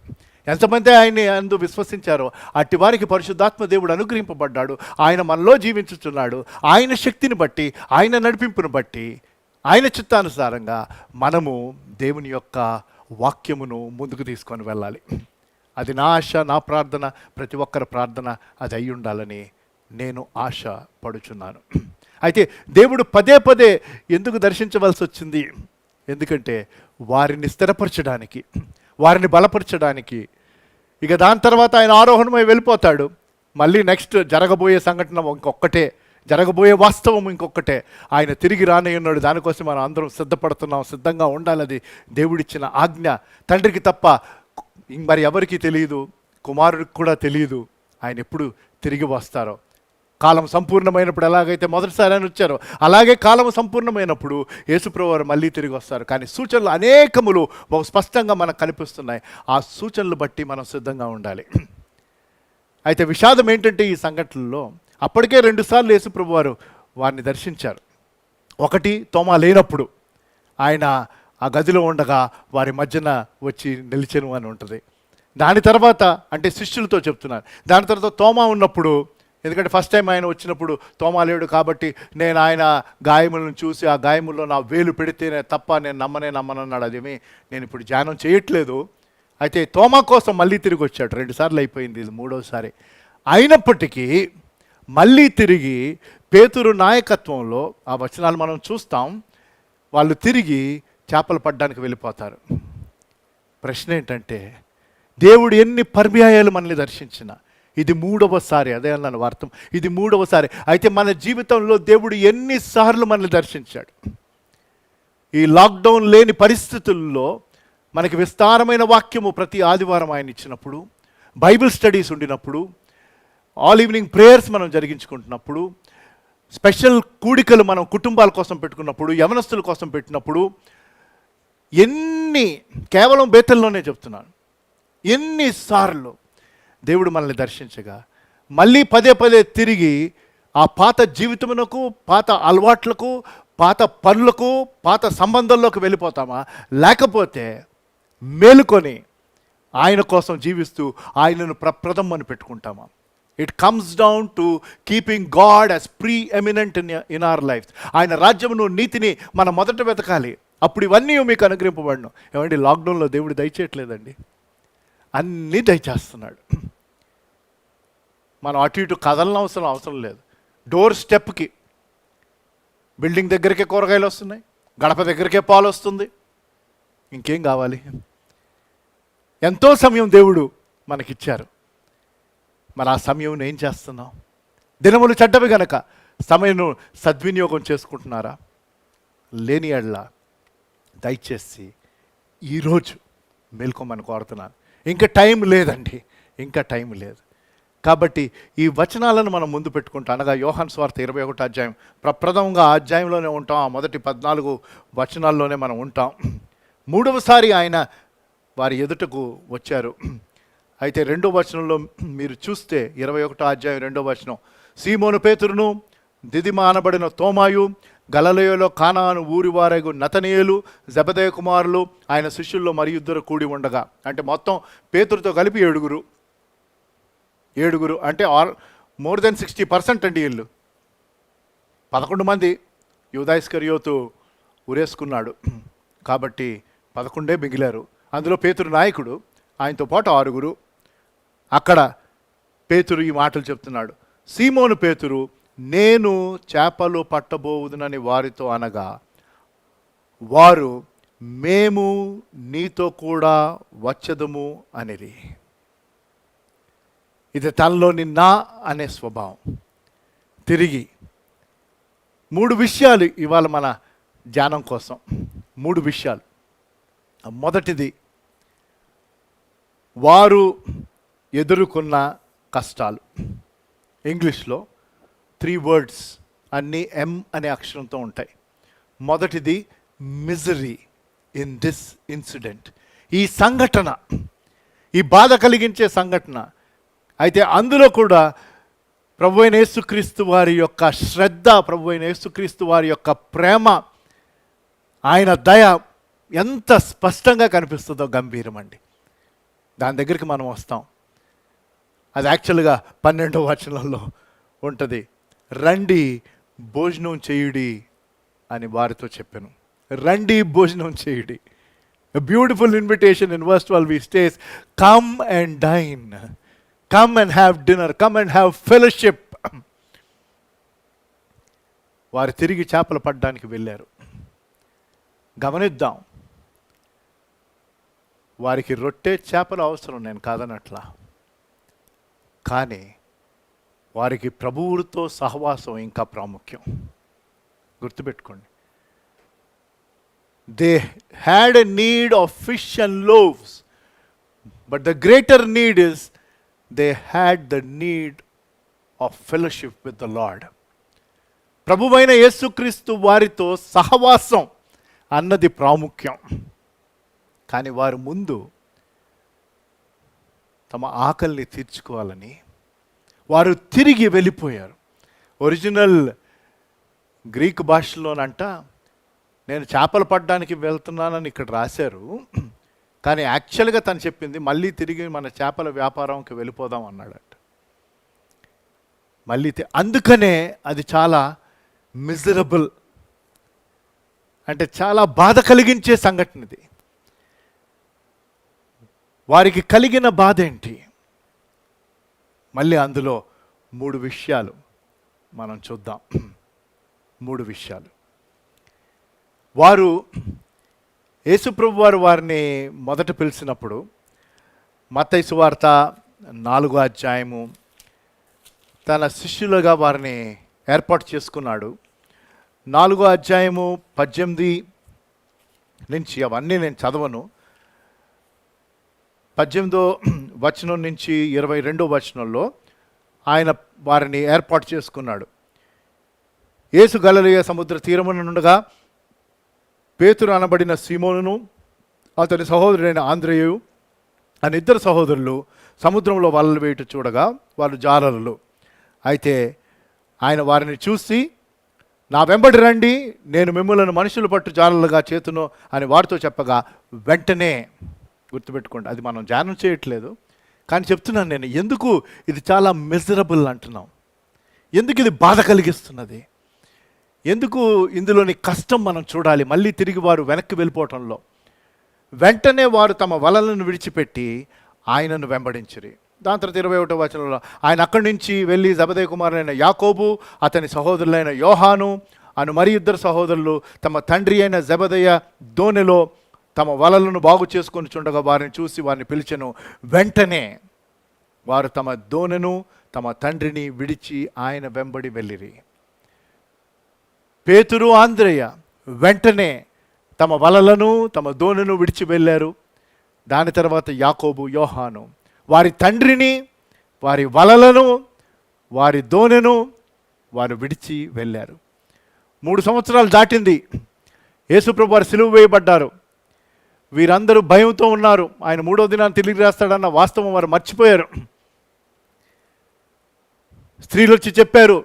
ఎంతమంది ఆయన్ని అందు విశ్వసించారో అట్టి వారికి పరిశుద్ధాత్మ దేవుడు అనుగ్రహింపబడ్డాడు. ఆయన మనలో జీవించుచున్నాడు. ఆయన శక్తిని బట్టి, ఆయన నడిపింపును బట్టి, ఆయన చిత్తానుసారంగా మనము దేవుని యొక్క వాక్యమును ముందుకు తీసుకొని వెళ్ళాలి. అది నా ఆశ, నా ప్రార్థన, ప్రతి ఒక్కరి ప్రార్థన అది అయి ఉండాలని నేను ఆశ పడుచున్నాను. అయితే దేవుడు పదే పదే ఎందుకు దర్శించవలసి వచ్చింది? ఎందుకంటే వారిని స్థిరపరచడానికి, వారిని బలపరచడానికి. ఇక దాని తర్వాత ఆయన ఆరోహణమై వెళ్ళిపోతాడు. మళ్ళీ నెక్స్ట్ జరగబోయే సంఘటన ఇంకొక్కటే, జరగబోయే వాస్తవం ఇంకొక్కటే. ఆయన తిరిగి రానయ్యున్నాడు. దానికోసం మనం అందరం సిద్ధపడుతున్నాం, సిద్ధంగా ఉండాలి. అది దేవుడిచ్చిన ఆజ్ఞ. తండ్రికి తప్ప మరి ఎవరికి తెలియదు, కుమారుడికి కూడా తెలియదు ఆయన ఎప్పుడు తిరిగి వస్తారో. కాలం సంపూర్ణమైనప్పుడు ఎలాగైతే మొదటిసారి ఆయన వచ్చారో, అలాగే కాలం సంపూర్ణమైనప్పుడు యేసుప్రభువు వారు మళ్ళీ తిరిగి వస్తారు. కానీ సూచనలు అనేకములు బహు స్పష్టంగా మనకు కనిపిస్తున్నాయి. ఆ సూచనలు బట్టి మనం సిద్ధంగా ఉండాలి. అయితే విషాదం ఏంటంటే ఈ సంఘటనలో అప్పటికే 2 సార్లు యేసుప్రభువు వారు వారిని దర్శించారు. ఒకటి తోమా లేనప్పుడు ఆయన ఆ గదిలో ఉండగా వారి మధ్యన వచ్చి నిలిచెను అని ఉంటుంది. దాని తర్వాత అంటే శిష్యులతో చెప్తున్నారు. దాని తర్వాత తోమా ఉన్నప్పుడు, ఎందుకంటే ఫస్ట్ టైం ఆయన వచ్చినప్పుడు తోమా లేడు కాబట్టి నేను ఆయన గాయములను చూసి ఆ గాయముల్లో నా వేలు పెడితేనే తప్ప నేను నమ్మనన్నాడు. అదేమి నేను ఇప్పుడు ధ్యానం చేయట్లేదు. అయితే తోమా కోసం మళ్ళీ తిరిగి వచ్చాడు. 2 సార్లు అయిపోయింది, ఇది 3వసారి. అయినప్పటికీ మళ్ళీ తిరిగి పేతురు నాయకత్వంలో ఆ వచనాలు మనం చూస్తాం. వాళ్ళు తిరిగి చేపలు పడ్డానికి వెళ్ళిపోతారు. ప్రశ్న ఏంటంటే దేవుడు ఎన్ని పర్యాయాలు మనల్ని దర్శించిన, ఇది 3వసారి. అదే అన్నాను వార్తం, ఇది 3వసారి. అయితే మన జీవితంలో దేవుడు ఎన్నిసార్లు మనల్ని దర్శించాడు. ఈ లాక్డౌన్ లేని పరిస్థితుల్లో మనకి విస్తారమైన వాక్యము ప్రతి ఆదివారం ఆయన ఇచ్చినప్పుడు, బైబిల్ స్టడీస్ ఉండినప్పుడు, ఆల్ ఈవినింగ్ ప్రేయర్స్ మనం జరిగించుకుంటున్నప్పుడు, స్పెషల్ కూడికలు మనం కుటుంబాల కోసం పెట్టుకున్నప్పుడు, యవనస్తుల కోసం పెట్టినప్పుడు, కేవలం బేతల్లోనే చెప్తున్నాను, ఎన్నిసార్లు దేవుడు మనల్ని దర్శించగా మళ్ళీ పదే పదే తిరిగి ఆ పాత జీవితమునకు, పాత అలవాట్లకు, పాత పనులకు, పాత సంబంధాల్లోకి వెళ్ళిపోతామా? లేకపోతే మేలుకొని ఆయన కోసం జీవిస్తూ ఆయనను ప్రప్రథమని పెట్టుకుంటామా? It comes down to keeping God as preeminent in our life. ఆయన రాజ్యమును, నీతిని మనం మొదట వెతకాలి. అప్పుడు ఇవన్నీ మీకు అనుగ్రహింపబడను. ఏమండి, లాక్డౌన్లో దేవుడు దయచేయట్లేదండి, అన్నీ దయచేస్తున్నాడు. మనం అటు ఇటు అవసరం లేదు. డోర్ స్టెప్కి, బిల్డింగ్ దగ్గరికే కూరగాయలు వస్తున్నాయి, గడప దగ్గరికే పాలు వస్తుంది. ఇంకేం కావాలి? ఎంతో సమయం దేవుడు మనకిచ్చారు. మరి ఆ సమయం ఏం చేస్తున్నాం? దినములు చెడ్డవి గనక సమయం సద్వినియోగం చేసుకుంటున్నారా? లేని ఎడల దయచేసి ఈరోజు మేల్కొమని కోరుతున్నాను. ఇంకా టైం లేదండి, ఇంకా టైం లేదు. కాబట్టి ఈ వచనాలను మనం ముందు పెట్టుకుంటాం. అనగా యోహాను సువార్త 21 అధ్యాయం, ప్రప్రథమంగా ఆ అధ్యాయంలోనే ఉంటాం. ఆ మొదటి 14 వచనాల్లోనే మనం ఉంటాం. మూడవసారి ఆయన వారి ఎదుటకు వచ్చారు. అయితే 2వ వచనంలో మీరు చూస్తే 21 అధ్యాయం 2వ వచనం, సీమోను పేతురును, దిదిమ అనబడిన తోమాయు, గలిలయలో కానాను ఊరివారగు నతనీయులు, జెబెదయి కుమారులు ఆయన శిష్యుల్లో మరి ఇద్దరు కూడి ఉండగా. అంటే మొత్తం పేతురుతో కలిపి ఏడుగురు అంటే మోర్ దెన్ 60% అండి. వీళ్ళు 11 మంది యూదా ఇస్కరియోతు ఉరేసుకున్నాడు కాబట్టి 11 మిగిలారు. అందులో పేతురు నాయకుడు, ఆయనతో పాటు 6. అక్కడ పేతురు ఈ మాటలు చెప్తున్నాడు. సీమోను పేతురు, నేను చేపలు పట్టబోవుదునని వారితో అనగా, వారు మేము నీతో కూడా వచ్చదము అనిరి. ఇది తనలోని నా అనే స్వభావం. తిరిగి 3 విషయాలు ఇవాళ మన ధ్యానం కోసం. 3 విషయాలు. మొదటిది, వారు ఎదుర్కొన్న కష్టాలు. ఇంగ్లీష్లో 3 వర్డ్స్ అన్నీ ఎం అనే అక్షరంతో ఉంటాయి. మొదటిది మిజరీ ఇన్ దిస్ ఇన్సిడెంట్. ఈ సంఘటన, ఈ బాధ కలిగించే సంఘటన. అయితే అందులో కూడా ప్రభువైన యేసుక్రీస్తు వారి యొక్క శ్రద్ధ, ప్రభువైన యేసుక్రీస్తు వారి యొక్క ప్రేమ, ఆయన దయ ఎంత స్పష్టంగా కనిపిస్తుందో గంభీరమండి. దాని దగ్గరికి మనం వస్తాం. అది యాక్చువల్గా 12వ వచనంలో ఉంటుంది. రండి భోజనం చేయుడి అని వారితో చెప్పాను. రండి భోజనం చేయుడి. Beautiful invitation. In verse 12 he says, come and dine, come and have dinner, come and have fellowship. వారు తిరిగి చేపలు పట్టడానికి వెళ్ళారు. గమనిద్దాం, వారికి రొట్టె చేపలు అవసరం, నేను కాదనట్లా. కానీ వారికి ప్రభువుతో సహవాసం ఇంకా ప్రాముఖ్యం. గుర్తుపెట్టుకోండి. They had a need of fish and loaves, but the greater need is they had the need of fellowship with the lord. ప్రభువైన యేసుక్రీస్తు వారితో సహవాసం అన్నది ప్రాముఖ్యం. కానీ వారు ముందు తమ ఆకలిని తీర్చుకోవాలని వారు తిరిగి వెళ్ళిపోయారు. ఒరిజినల్ గ్రీక్ భాషలోనంట, నేను చేపలు పట్టడానికి వెళ్తున్నానని ఇక్కడ రాశారు, కానీ యాక్చువల్గా తను చెప్పింది మళ్ళీ తిరిగి మన చేపల వ్యాపారంకి వెళ్ళిపోదాం అన్నాడట. మళ్ళీ అందుకనే అది చాలా మిజరబుల్, అంటే చాలా బాధ కలిగించే సంఘటన ఇది. వారికి కలిగిన బాధ ఏంటి? మళ్ళీ అందులో 3 విషయాలు మనం చూద్దాం. 3 విషయాలు. వారు యేసుప్రభు వారిని మొదట పిలిచినప్పుడు మత్తయి సువార్త 4వ అధ్యాయము తన శిష్యులుగా వారిని ఏర్పాటు చేసుకున్నాడు. 4వ అధ్యాయము 18 నుంచి, అవన్నీ నేను చదవను, 18వ వచనం నుంచి 22వ వచనంలో ఆయన వారిని ఏర్పాటు చేసుకున్నాడు. యేసు గలిలయ సముద్ర తీరమున నుండగా పేతురు అనబడిన సీమోనును అతని సహోదరుడైన ఆంద్రేయు అని 2 సహోదరులు సముద్రంలో వలలు వేయట చూడగా వాళ్ళు జాలరులు. అయితే ఆయన వారిని చూసి, నా వెంబడి రండి, నేను మిమ్మల్ని మనుషులు పట్టు జాలలుగా చేతును అని వారితో చెప్పగా, వెంటనే, గుర్తుపెట్టుకోండి, అది మనం ధ్యానం చేయట్లేదు కానీ చెప్తున్నాను నేను, ఎందుకు ఇది చాలా మిజరబుల్ అంటున్నాం, ఎందుకు ఇది బాధ కలిగిస్తున్నది. ఎందుకు ఇందులోని కష్టం మనం చూడాలి. మళ్ళీ తిరిగి వారు వెనక్కి వెళ్ళిపోవటంలో వెంటనే వారు తమ వలలను విడిచిపెట్టి ఆయనను వెంబడించిరి. దాని తర్వాత 21వ వచనంలో ఆయన అక్కడి నుంచి వెళ్ళి జెబెదయి కుమారులైన యాకోబు, అతని సహోదరులైన యోహాను అను మరి ఇద్దరు సహోదరులు తమ తండ్రి అయిన జెబెదయి దోణిలో తమ వలలను బాగు చేసుకొని చుండగా వారిని చూసి వారిని పిలిచెను. వెంటనే వారు తమ దోణెను తమ తండ్రిని విడిచి ఆయన వెంబడి వెళ్ళిరి. పేతురు, ఆంద్రేయ వెంటనే తమ వలలను తమ దోణెను విడిచి వెళ్ళారు. దాని తర్వాత యాకోబు, యోహాను వారి తండ్రిని, వారి వలలను, వారి దోణెను వారు విడిచి వెళ్ళారు. 3 సంవత్సరాలు దాటింది. యేసుప్రభు వారు సిలువ వేయబడ్డారు. వీరందరూ భయంతో ఉన్నారు. ఆయన 3వ దినాన్ని తిరిగి రాస్తాడన్న వాస్తవం వారు మర్చిపోయారు. స్త్రీలు వచ్చి చెప్పారు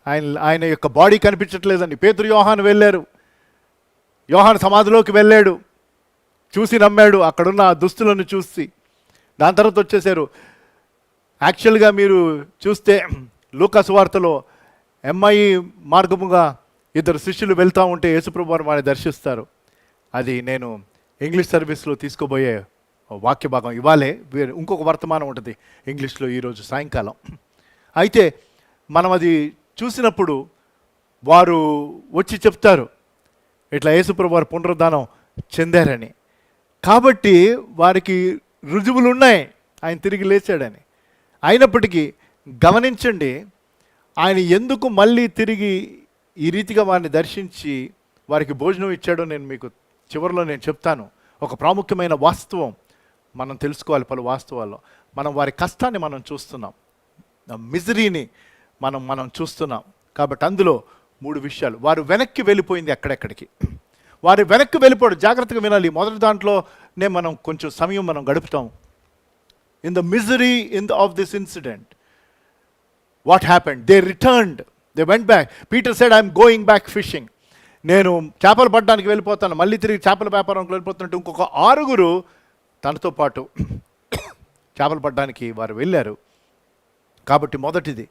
ఆయన యొక్క బాడీ కనిపించట్లేదని. పేతురు, యోహాను వెళ్ళారు. యోహాను సమాధిలోకి వెళ్ళాడు, చూసి నమ్మాడు అక్కడున్న ఆ దుస్తులను చూసి. దాని తర్వాత వచ్చేసారు. యాక్చువల్గా మీరు చూస్తే లూకా సువార్తలో ఎంఐ మార్గముగా 2 శిష్యులు వెళ్తూ ఉంటే యేసుప్రభు వారు వారిని దర్శిస్తారు. అది నేను ఇంగ్లీష్ సర్వీస్లో తీసుకోబోయే వాక్య భాగం. ఇవాళే ఇంకొక వర్తమానం ఉంటుంది ఇంగ్లీష్లో ఈరోజు సాయంకాలం. అయితే మనం అది చూసినప్పుడు వారు వచ్చి చెప్తారు ఇట్లా యేసుప్రభు వారు పునరుద్ధానం చెందారని. కాబట్టి వారికి రుజువులు ఉన్నాయి ఆయన తిరిగి లేచాడని. అయినప్పటికీ గమనించండి, ఆయన ఎందుకు మళ్ళీ తిరిగి ఈ రీతిగా వారిని దర్శించి వారికి భోజనం ఇచ్చాడో నేను మీకు చివరిలో నేను చెప్తాను. ఒక ప్రాముఖ్యమైన వాస్తవం మనం తెలుసుకోవాలి. పలు వాస్తవాల్లో మనం వారి కష్టాన్ని మనం చూస్తున్నాం, మిజరీని మనం చూస్తున్నాం. కాబట్టి అందులో 3 విషయాలు. వారు వెనక్కి వెళ్ళిపోయింది ఎక్కడెక్కడికి. వారు వెనక్కి వెళ్ళిపోడు. జాగ్రత్తగా వినాలి. మొదటి దాంట్లోనే మనం కొంచెం సమయం మనం గడుపుతాం. In the misery of this incident what happened? They returned, they went back. Peter said I'm going back fishing. నేను చేపలు పట్టడానికి వెళ్ళిపోతాను. మళ్ళీ తిరిగి చేపల వ్యాపారంకి వెళ్ళిపోతున్నట్టు ఇంకొక 6 తనతో పాటు చేపలు పట్టడానికి వారు వెళ్ళారు. కాబట్టి మొదటిది,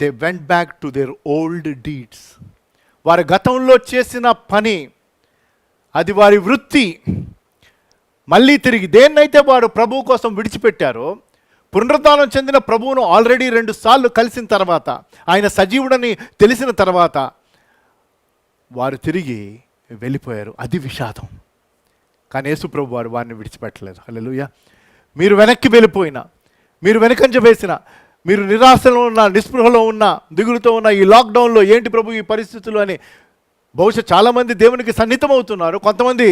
they went back to their old deeds. వారి గతంలో చేసిన పని, అది వారి వృత్తి. మళ్ళీ తిరిగి దేన్నైతే వారు ప్రభువు కోసం విడిచిపెట్టారో, పునరుద్ధానం చెందిన ప్రభువును ఆల్రెడీ 2 సార్లు కలిసిన తర్వాత, ఆయన సజీవుడని తెలిసిన తర్వాత వారు తిరిగి వెళ్ళిపోయారు. అది విషాదం. కానీ యేసు ప్రభు వారు వారిని విడిచిపెట్టలేదు. హల్లెలూయా. మీరు వెనక్కి వెళ్ళిపోయినా, మీరు వెనకంజ వేసిన, మీరు నిరాశలో ఉన్న, నిస్పృహలో ఉన్న, దిగులుతో ఉన్న ఈ లాక్డౌన్లో ఏంటి ప్రభు ఈ పరిస్థితులు అని బహుశా చాలామంది దేవునికి సన్నిహితం అవుతున్నారు. కొంతమంది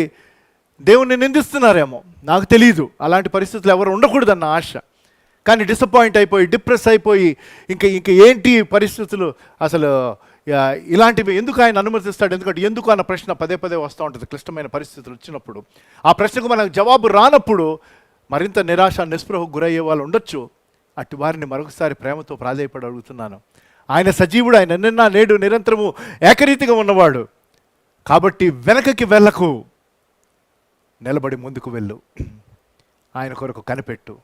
దేవుణ్ణి నిందిస్తున్నారేమో, నాకు తెలియదు. అలాంటి పరిస్థితులు ఎవరు ఉండకూడదన్న ఆశ. కానీ డిసప్పాయింట్ అయిపోయి, డిప్రెస్ అయిపోయి, ఇంక ఏంటి పరిస్థితులు, అసలు ఇలాంటివి ఎందుకు ఆయన అనుమతిస్తాడు? ఎందుకంటే ఎందుకు అన్న ప్రశ్న పదే వస్తూ ఉంటుంది క్లిష్టమైన పరిస్థితులు వచ్చినప్పుడు. ఆ ప్రశ్నకు మనకు జవాబు రానప్పుడు మరింత నిరాశ, నిస్పృహకు గురయ్యే వాళ్ళు ఉండొచ్చు. అటు వారిని మరొకసారి ప్రేమతో ప్రాధేయపడి అడుగుతున్నాను. ఆయన సజీవుడు, ఆయన నిన్న నేడు నిరంతరము ఏకరీతిగా ఉన్నవాడు. కాబట్టి వెనకకి వెళ్ళకు, నిలబడి ముందుకు వెళ్ళు, ఆయన కొరకు కనిపెట్టు.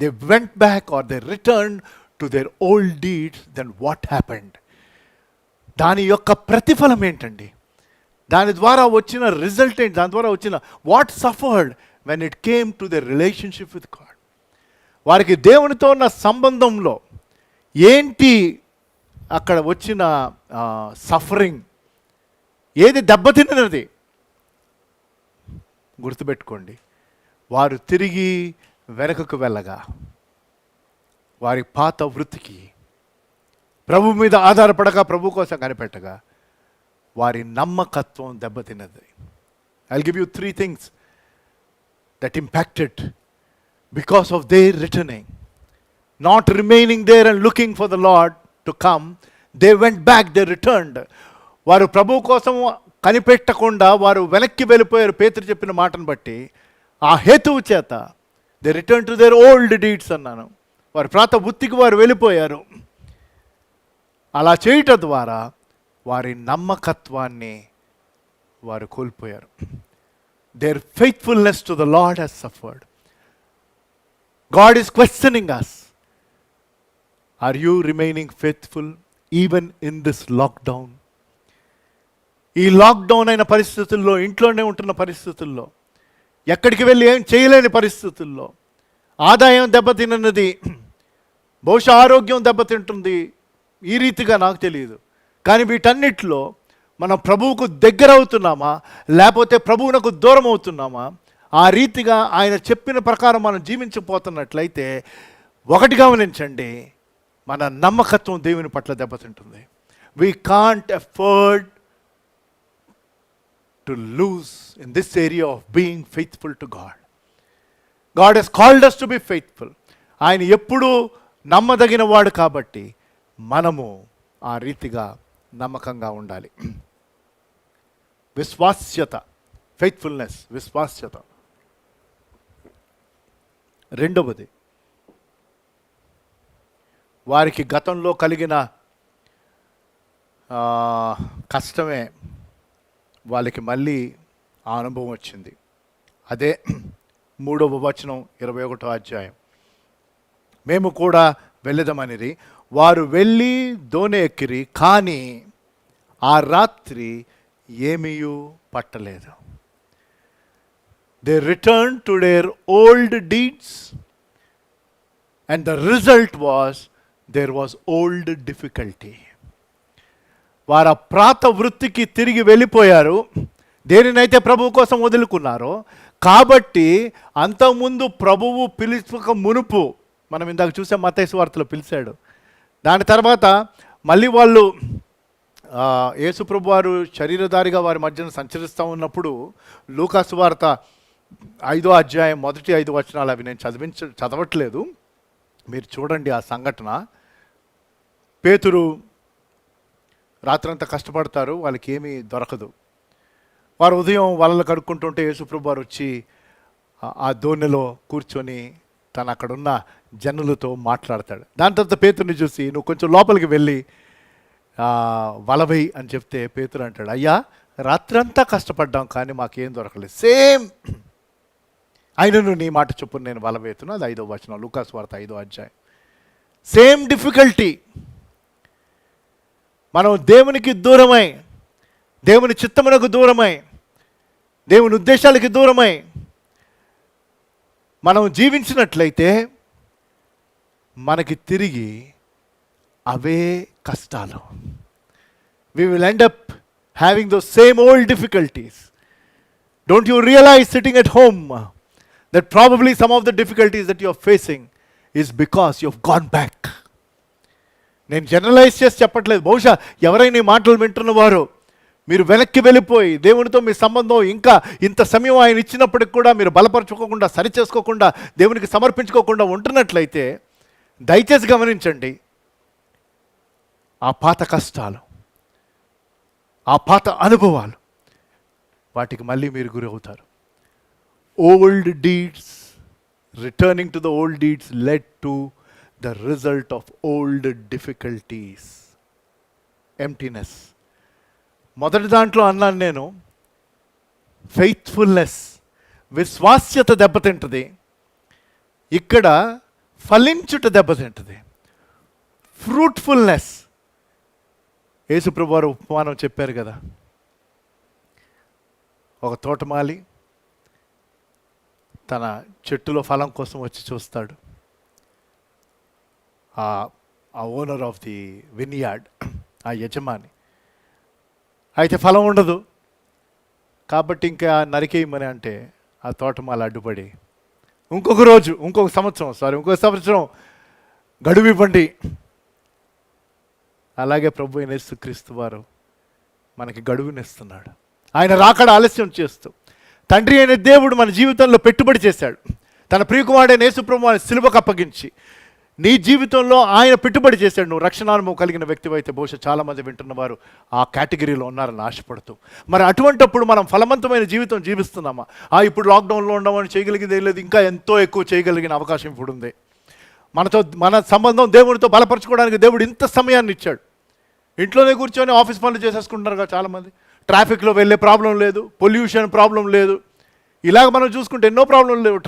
They went back or they return to their old deeds. Then what happened? దాని యొక్క ప్రతిఫలం ఏంటండి? దాని ద్వారా వచ్చిన రిజల్ట్ ఏంటి? దాని ద్వారా వచ్చిన what suffered when it came to the relationship with God. వారికి దేవునితో ఉన్న సంబంధంలో ఏంటి అక్కడ వచ్చిన సఫరింగ్? ఏది దెబ్బతిన్నది? గుర్తుపెట్టుకోండి, వారు తిరిగి వెనకకు వెళ్ళగా, వారి పాత వృత్తికి, ప్రభు మీద ఆధారపడగా, ప్రభు కోసం కనిపెట్టగా వారి నమ్మకత్వం దెబ్బతిన్నది. I'll give you 3 things that impacted because of their returning, not remaining there and looking for the Lord to come. They went back, they returned. వారు ప్రభు కోసం కనిపెట్టకుండా వారు వెనక్కి వెళ్ళిపోయారు. పేతురు చెప్పిన మాటను బట్టి ఆ హేతువు చేత they return to their old deeds అన్నాను. వారి ప్రాత వృత్తికి వారు వెళ్ళిపోయారు. అలా చేయటం ద్వారా వారి నమ్మకత్వాన్ని వారు కోల్పోయారు. Their faithfulness to the Lord has suffered. God is questioning us. Are you remaining faithful even in this lockdown. ఈ లాక్డౌన్ అయిన పరిస్థితుల్లో, ఇంట్లోనే ఉంటున్న పరిస్థితుల్లో, ఎక్కడికి వెళ్ళి ఏం చేయలేని పరిస్థితుల్లో, ఆదాయం దెబ్బతిన్నది, బహుశా ఆరోగ్యం దెబ్బతింటుంది, ఈ రీతిగా నాకు తెలియదు. కానీ వీటన్నిటిలో మనం ప్రభువుకు దగ్గర అవుతున్నామా, లేకపోతే ప్రభువునకు దూరం అవుతున్నామా? ఆ రీతిగా ఆయన చెప్పిన ప్రకారం మనం జీవించబోతున్నట్లయితే ఒకటి గమనించండి, మన నమ్మకత్వం దేవుని పట్ల దెబ్బతింటుంది. We can't afford to lose in this area of being faithful to God. God has called us to be faithful. ఆయన ఎప్పుడూ నమ్మదగిన వాడు కాబట్టి మనము ఆ రీతిగా నమ్మకంగా ఉండాలి. విశ్వాస్యత, ఫెయిత్ఫుల్నెస్, విశ్వాస్యత. రెండవది, వారికి గతంలో కలిగిన కష్టమే వాళ్ళకి మళ్ళీ ఆ అనుభవం వచ్చింది. అదే 3వ వచనం 21వ అధ్యాయం. మేము కూడా వెళ్ళదమనిరి, వారు వెళ్ళి దోణి ఎక్కిరి, కానీ ఆ రాత్రి ఏమీయూ పట్టలేదు. They return to their old deeds and the result was there was old difficulty. వారు ఆ ప్రాత వృత్తికి తిరిగి వెళ్ళిపోయారు, దేనినైతే ప్రభువు కోసం వదులుకున్నారో. కాబట్టి అంతకుముందు ప్రభువు పిలుచుక మునుపు, మనం ఇందాక చూసే మత్తయి సువార్తలో పిలిచాడు. దాని తర్వాత మళ్ళీ వాళ్ళు యేసు ప్రభు వారు శరీరధారిగా వారి మధ్యన సంచరిస్తూ ఉన్నప్పుడు లూకా సువార్త 5వ అధ్యాయం మొదటి 5 వచనాలు, అవి నేను చదవట్లేదు, మీరు చూడండి ఆ సంఘటన. పేతురు రాత్రంతా కష్టపడతారు, వాళ్ళకి ఏమీ దొరకదు. వారు ఉదయం వలలు కడుక్కుంటుంటే యేసుప్రభు వారు వచ్చి ఆ దోణిలో కూర్చొని తను అక్కడున్న జనులతో మాట్లాడతాడు. దాని తర్వాత పేతురుని చూసి, నువ్వు కొంచెం లోపలికి వెళ్ళి వలవై అని చెప్తే పేతురు అంటాడు, అయ్యా రాత్రంతా కష్టపడ్డాం కానీ మాకేం దొరకలేదు. సేమ్ అయినను నీ మాట చొప్పున నేను వలవేతును. అది 5వ వచనం, లూకా సువార్త 5వ అధ్యాయం. Same difficulty. మనం దేవునికి దూరమై, దేవుని చిత్తమునకు దూరమై, దేవుని ఉద్దేశాలకి దూరమై మనం జీవించినట్లయితే మనకి తిరిగి అవే కష్టాలు. We will end up having those same old difficulties. Don't you realize sitting at home that probably some of the difficulties that you are facing is because you have gone back. నేను generalise చేసి చెప్పట్లేదు. బహుశా ఎవరైనా ఈ మాటలు వింటున్నవారు మీరు వెనక్కి వెళ్ళిపోయి దేవునితో మీ సంబంధం ఇంకా ఇంత సమయం ఆయన ఇచ్చినప్పటికి కూడా మీరు బలపరచుకోకుండా, సరిచేసుకోకుండా, దేవునికి సమర్పించుకోకుండా ఉంటున్నట్లయితే దయచేసి గమనించండి, ఆ పాత కష్టాలు, ఆ పాత అనుభవాలు, వాటికి మళ్ళీ మీరు గురి అవుతారు. Old deeds, returning to the old deeds led to the result of old difficulties, emptiness. మొదటి దాంట్లో అన్నాను నేను, ఫెయిత్ఫుల్నెస్, విశ్వాస్యత దెబ్బతింటుంది. ఇక్కడ ఫలించుట దెబ్బతింటుంది, ఫ్రూట్ఫుల్నెస్. యేసుప్రభు వారు ఉపమానం చెప్పారు కదా, ఒక తోటమాలి తన చెట్టులో ఫలం కోసం వచ్చి చూస్తాడు. ఆ ఓనర్ ఆఫ్ ది విన్యార్డ్, ఆ యజమాని. అయితే ఫలం ఉండదు కాబట్టి ఇంకా నరికేయమని అంటే ఆ తోటమాల అడ్డుపడి ఇంకొక సంవత్సరం గడువు ఇవ్వండి. అలాగే ప్రభు అయిన యేసుక్రీస్తు వారు మనకి గడువునిస్తున్నాడు. ఆయన రాకడ ఆలస్యం చేస్తూ తండ్రి అయిన దేవుడు మన జీవితంలో పెట్టుబడి చేశాడు. తన ప్రియకుమారుడైన యేసుప్రభు వారిని సిలువకు అప్పగించి నీ జీవితంలో ఆయన పెట్టుబడి చేశాడు. నువ్వు రక్షణానుభవం కలిగిన వ్యక్తివి అయితే బహుశా చాలామంది వింటున్నవారు ఆ కేటగిరీలో ఉన్నారని ఆశపడుతూ, మరి అటువంటప్పుడు మనం ఫలవంతమైన జీవితం జీవిస్తున్నామా? ఇప్పుడు లాక్డౌన్లో ఉండమని చేయగలిగింది లేదు, ఇంకా ఎంతో ఎక్కువ చేయగలిగిన అవకాశం ఇప్పుడు ఉంది. మన సంబంధం దేవునితో బలపరచుకోవడానికి దేవుడు ఇంత సమయాన్ని ఇచ్చాడు. ఇంట్లోనే కూర్చొని ఆఫీస్ పనులు చేసేసుకుంటున్నారు కదా చాలామంది. ట్రాఫిక్లో వెళ్ళే ప్రాబ్లం లేదు, పొల్యూషన్ ప్రాబ్లం లేదు. ఇలాగ మనం చూసుకుంటే ఎన్నో ప్రాబ్లం లేవు.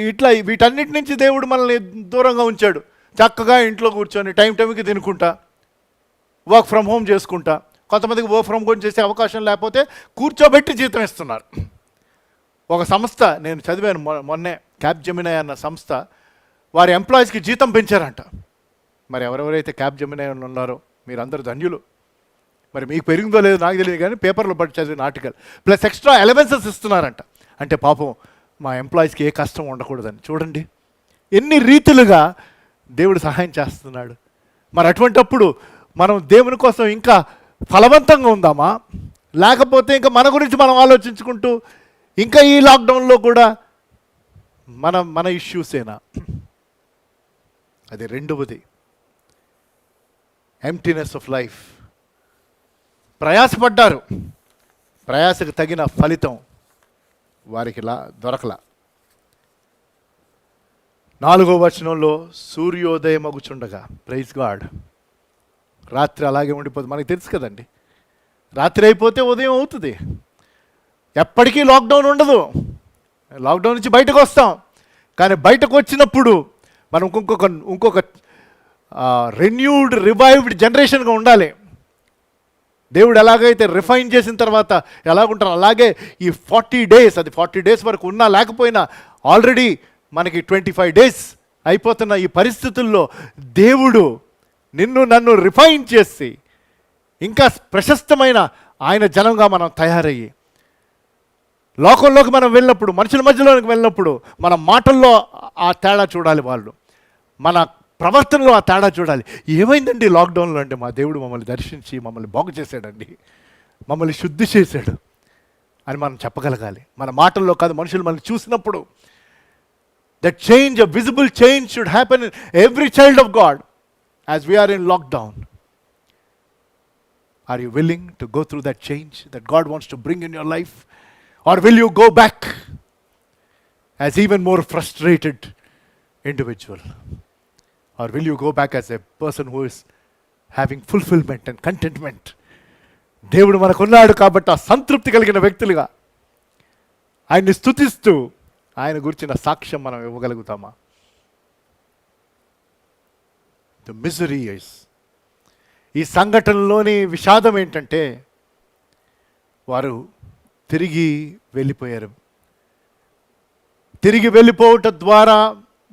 ఇట్లా వీటన్నిటి నుంచి దేవుడు మనల్ని దూరంగా ఉంచాడు. చక్కగా ఇంట్లో కూర్చొని టైంకి తినుకుంటా వర్క్ ఫ్రమ్ హోమ్ చేసుకుంటా, కొంతమందికి వర్క్ ఫ్రమ్ హోమ్ చేసే అవకాశం లేకపోతే కూర్చోబెట్టి జీతం ఇస్తున్నారు. ఒక సంస్థ నేను చదివాను మొన్నే, క్యాప్జెమినీ అన్న సంస్థ వారి ఎంప్లాయీస్కి జీతం పెంచారంట. మరి ఎవరెవరైతే క్యాప్జెమినీ ఉన్నారో మీరందరూ ధన్యులు. మరి మీకు పెరిగిందో లేదో నాకు తెలియదు, కానీ పేపర్లో పట్టి చదివిన ఆర్టికల్. ప్లస్ ఎక్స్ట్రా అలవెన్సెస్ ఇస్తున్నారంట. అంటే పాపం మా ఎంప్లాయీస్కి ఏ కష్టం ఉండకూడదని. చూడండి ఎన్ని రీతులుగా దేవుడు సహాయం చేస్తున్నాడు. మరి అటువంటప్పుడు మనం దేవుని కోసం ఇంకా ఫలవంతంగా ఉందామా, లేకపోతే ఇంకా మన గురించి మనం ఆలోచించుకుంటూ ఇంకా ఈ లాక్డౌన్లో కూడా మన ఇష్యూసేనా? అది రెండవది, ఎంప్టీనెస్ ఆఫ్ లైఫ్. ప్రయాసపడ్డారు, ప్రయాసకు తగిన ఫలితం వారికి దొరకలా. 4వ వచనంలో సూర్యోదయం అగుచుండగా, ప్రైజ్ గాడ్, రాత్రి అలాగే ఉండిపోతుంది. మనకి తెలుసు కదండి, రాత్రి అయిపోతే ఉదయం అవుతుంది. ఎప్పటికీ లాక్డౌన్ ఉండదు. లాక్డౌన్ నుంచి బయటకు వస్తాం, కానీ బయటకు వచ్చినప్పుడు మనం ఇంకొక రెన్యూడ్ రివైవ్డ్ జనరేషన్గా ఉండాలి. దేవుడు ఎలాగైతే రిఫైన్ చేసిన తర్వాత ఎలాగుంటారు అలాగే ఈ 40 డేస్, అది 40 డేస్ వరకు ఉన్నా లేకపోయినా ఆల్రెడీ మనకి 25 డేస్ అయిపోతున్న ఈ పరిస్థితుల్లో దేవుడు నిన్ను నన్ను రిఫైన్ చేసి ఇంకా ప్రశస్తమైన ఆయన జనంగా మనం తయారయ్యి లోకంలోకి మనం వెళ్ళినప్పుడు, మనుషుల మధ్యలోకి వెళ్ళినప్పుడు మన మాటల్లో ఆ తేడా చూడాలి, వాళ్ళు మన ప్రవర్తనలో ఆ తేడా చూడాలి. ఏమైందండి లాక్డౌన్లో అంటే, మా దేవుడు మమ్మల్ని దర్శించి మమ్మల్ని బాగు చేశాడండి, మమ్మల్ని శుద్ధి చేశాడు అని మనం చెప్పగలగాలి. మన మాటల్లో కాదు, మనుషులు మనల్ని చూసినప్పుడు. That change, a visible change should happen in every child of God as we are in lockdown. Are you willing to go through that change that God wants to bring in your life? Or will you go back as even more frustrated individual? Or will you go back as a person who is having fulfillment and contentment? దేవుడు మనకున్నాడు కాబట్టి ఆ సంతృప్తి కలిగిన వ్యక్తులుగా ఆయన్ని స్తుతిస్తూ ఆయన గురించిన సాక్ష్యం మనం ఇవ్వగలుగుతామా? The misery is, ఈ సంఘటనలోని విషాదం ఏంటంటే వారు తిరిగి వెళ్ళిపోయారు. తిరిగి వెళ్ళిపోవటం ద్వారా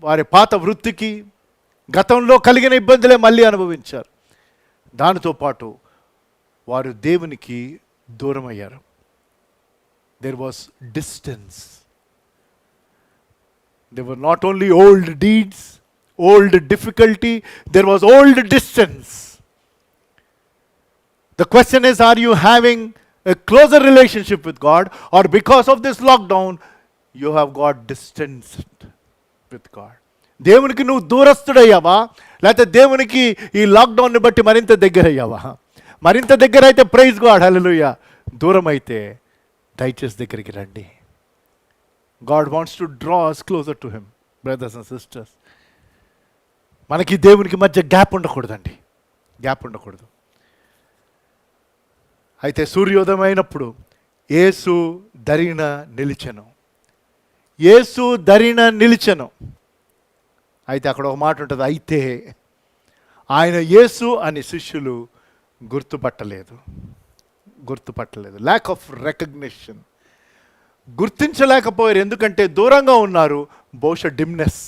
వారి పాత వృత్తికి, గతంలో కలిగిన ఇబ్బందులే మళ్ళీ అనుభవించారు. దానితో పాటు వారు దేవునికి దూరం అయ్యారు. There was distance. There were not only old deeds, old difficulty, there was old distance. The question is, are you having a closer relationship with God, or because of this lockdown you have got distanced with God? దేవునికి నువ్వు దూరస్తుడయ్యావా, లేకపోతే దేవునికి ఈ లాక్డౌన్ని బట్టి మరింత దగ్గర అయ్యావా? మరింత దగ్గర అయితే ప్రైజ్ గాడ్, హల్లెలూయా. దూరం అయితే దయచేసి దగ్గరికి రండి. God wants to draw us closer to him, brothers and sisters. మనకి దేవునికి మధ్య గ్యాప్ ఉండకూడదండి, గ్యాప్ ఉండకూడదు. అయితే సూర్యోదయం అయినప్పుడు యేసు దరిన నిలిచెను. యేసు దరిన నిలిచెను. అయితే అక్కడ ఒక మాట ఉంటుంది, అయితే ఆయన యేసు అని శిష్యులు గుర్తుపట్టలేదు. Lack of recognition. గుర్తించలేకపోయారు, ఎందుకంటే దూరంగా ఉన్నారు. బహుశా డిమ్నెస్.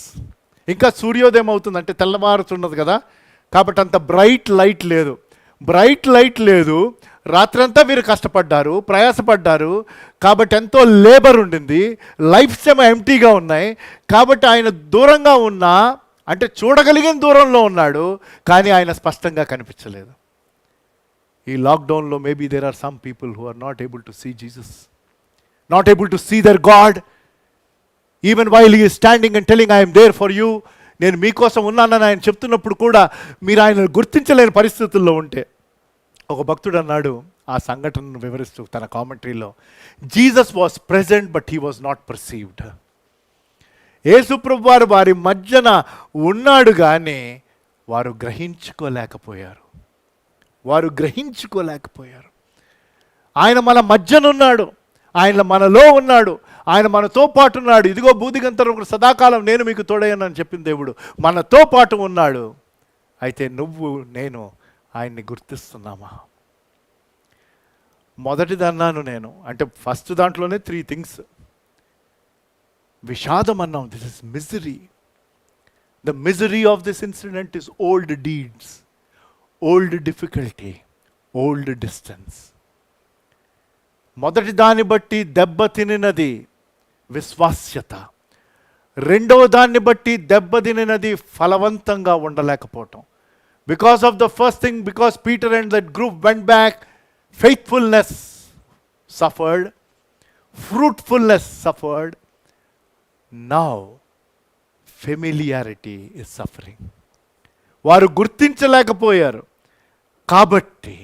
ఇంకా సూర్యోదయం అవుతుంది అంటే తెల్లవారుతున్నది కదా, కాబట్టి అంత బ్రైట్ లైట్ లేదు. రాత్రంతా వీరు కష్టపడ్డారు, ప్రయాసపడ్డారు, కాబట్టి ఎంతో లేబర్ ఉండింది. లైఫ్స్ ఏమో ఎంటీగా ఉన్నాయి. కాబట్టి ఆయన దూరంగా ఉన్నా, అంటే చూడగలిగిన దూరంలో ఉన్నాడు, కానీ ఆయన స్పష్టంగా కనిపించలేదు. ఈ లాక్డౌన్లో maybe there are some people who are not able to see Jesus, not able to see their God, even while he is standing and telling I'm there for you, నేను మీకోసం ఉన్నానని ఆయన చెప్తున్నప్పుడు కూడా మీరు ఆయన గుర్తించలేని పరిస్థితుల్లో ఉంటే. ఒక భక్తుడు అన్నాడు ఆ సంఘటనను వివరిస్తూ తన కామెంటరీలో, Jesus was present but he was not perceived. యేసు ప్రభు వారు వారి మధ్యన ఉన్నాడు కానీ వారు గ్రహించుకోలేకపోయారు. ఆయన మన మధ్యనున్నాడు, ఆయన మనలో ఉన్నాడు, ఆయన మనతో పాటు ఉన్నాడు. ఇదిగో బూదిగంతరం సదాకాలం నేను మీకు తోడయ్యానని చెప్పిన దేవుడు మనతో పాటు ఉన్నాడు. అయితే నువ్వు నేను ఆయన్ని గుర్తిస్తున్నామా? మొదటిది అన్నాను నేను, అంటే ఫస్ట్ దాంట్లోనే 3 థింగ్స్. విషాదం అన్నాం, this is misery. The misery of this incident is old deeds, old difficulty, old distance. మొదటి దాన్ని బట్టి దెబ్బ తినినది విశ్వాస్యత, రెండవ దాన్ని బట్టి దెబ్బతినినది ఫలవంతంగా ఉండలేకపోవటం. Because of the first thing, because Peter and that group went back, faithfulness suffered, fruitfulness suffered, now familiarity is suffering. వారు గుర్తించలేకపోయారు కాబట్టి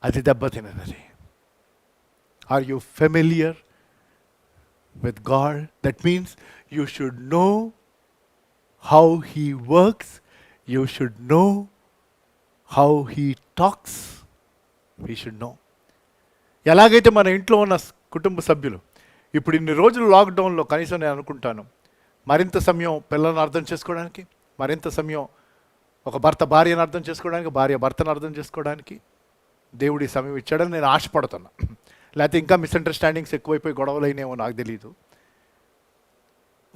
అది దెబ్బతినది. Are you familiar with God? That means you should know how he works, you should know how he talks, we should know. ఎలాగైతే మన ఇంట్లో ఉన్న కుటుంబ సభ్యులు ఇప్పుడు ఇన్ని రోజులు లాక్డౌన్లో కనీసం నేను అనుకుంటాను మరింత సమయం పిల్లలను అర్థం చేసుకోవడానికి, మరింత సమయం ఒక భర్త భార్యను అర్థం చేసుకోవడానికి, భార్య భర్తను అర్థం చేసుకోవడానికి దేవుడి సమయం ఇచ్చాడని నేను ఆశపడుతున్నా. లేకపోతే ఇంకా మిస్అండర్స్టాండింగ్స్ ఎక్కువైపోయి గొడవలు అయినేమో నాకు తెలియదు.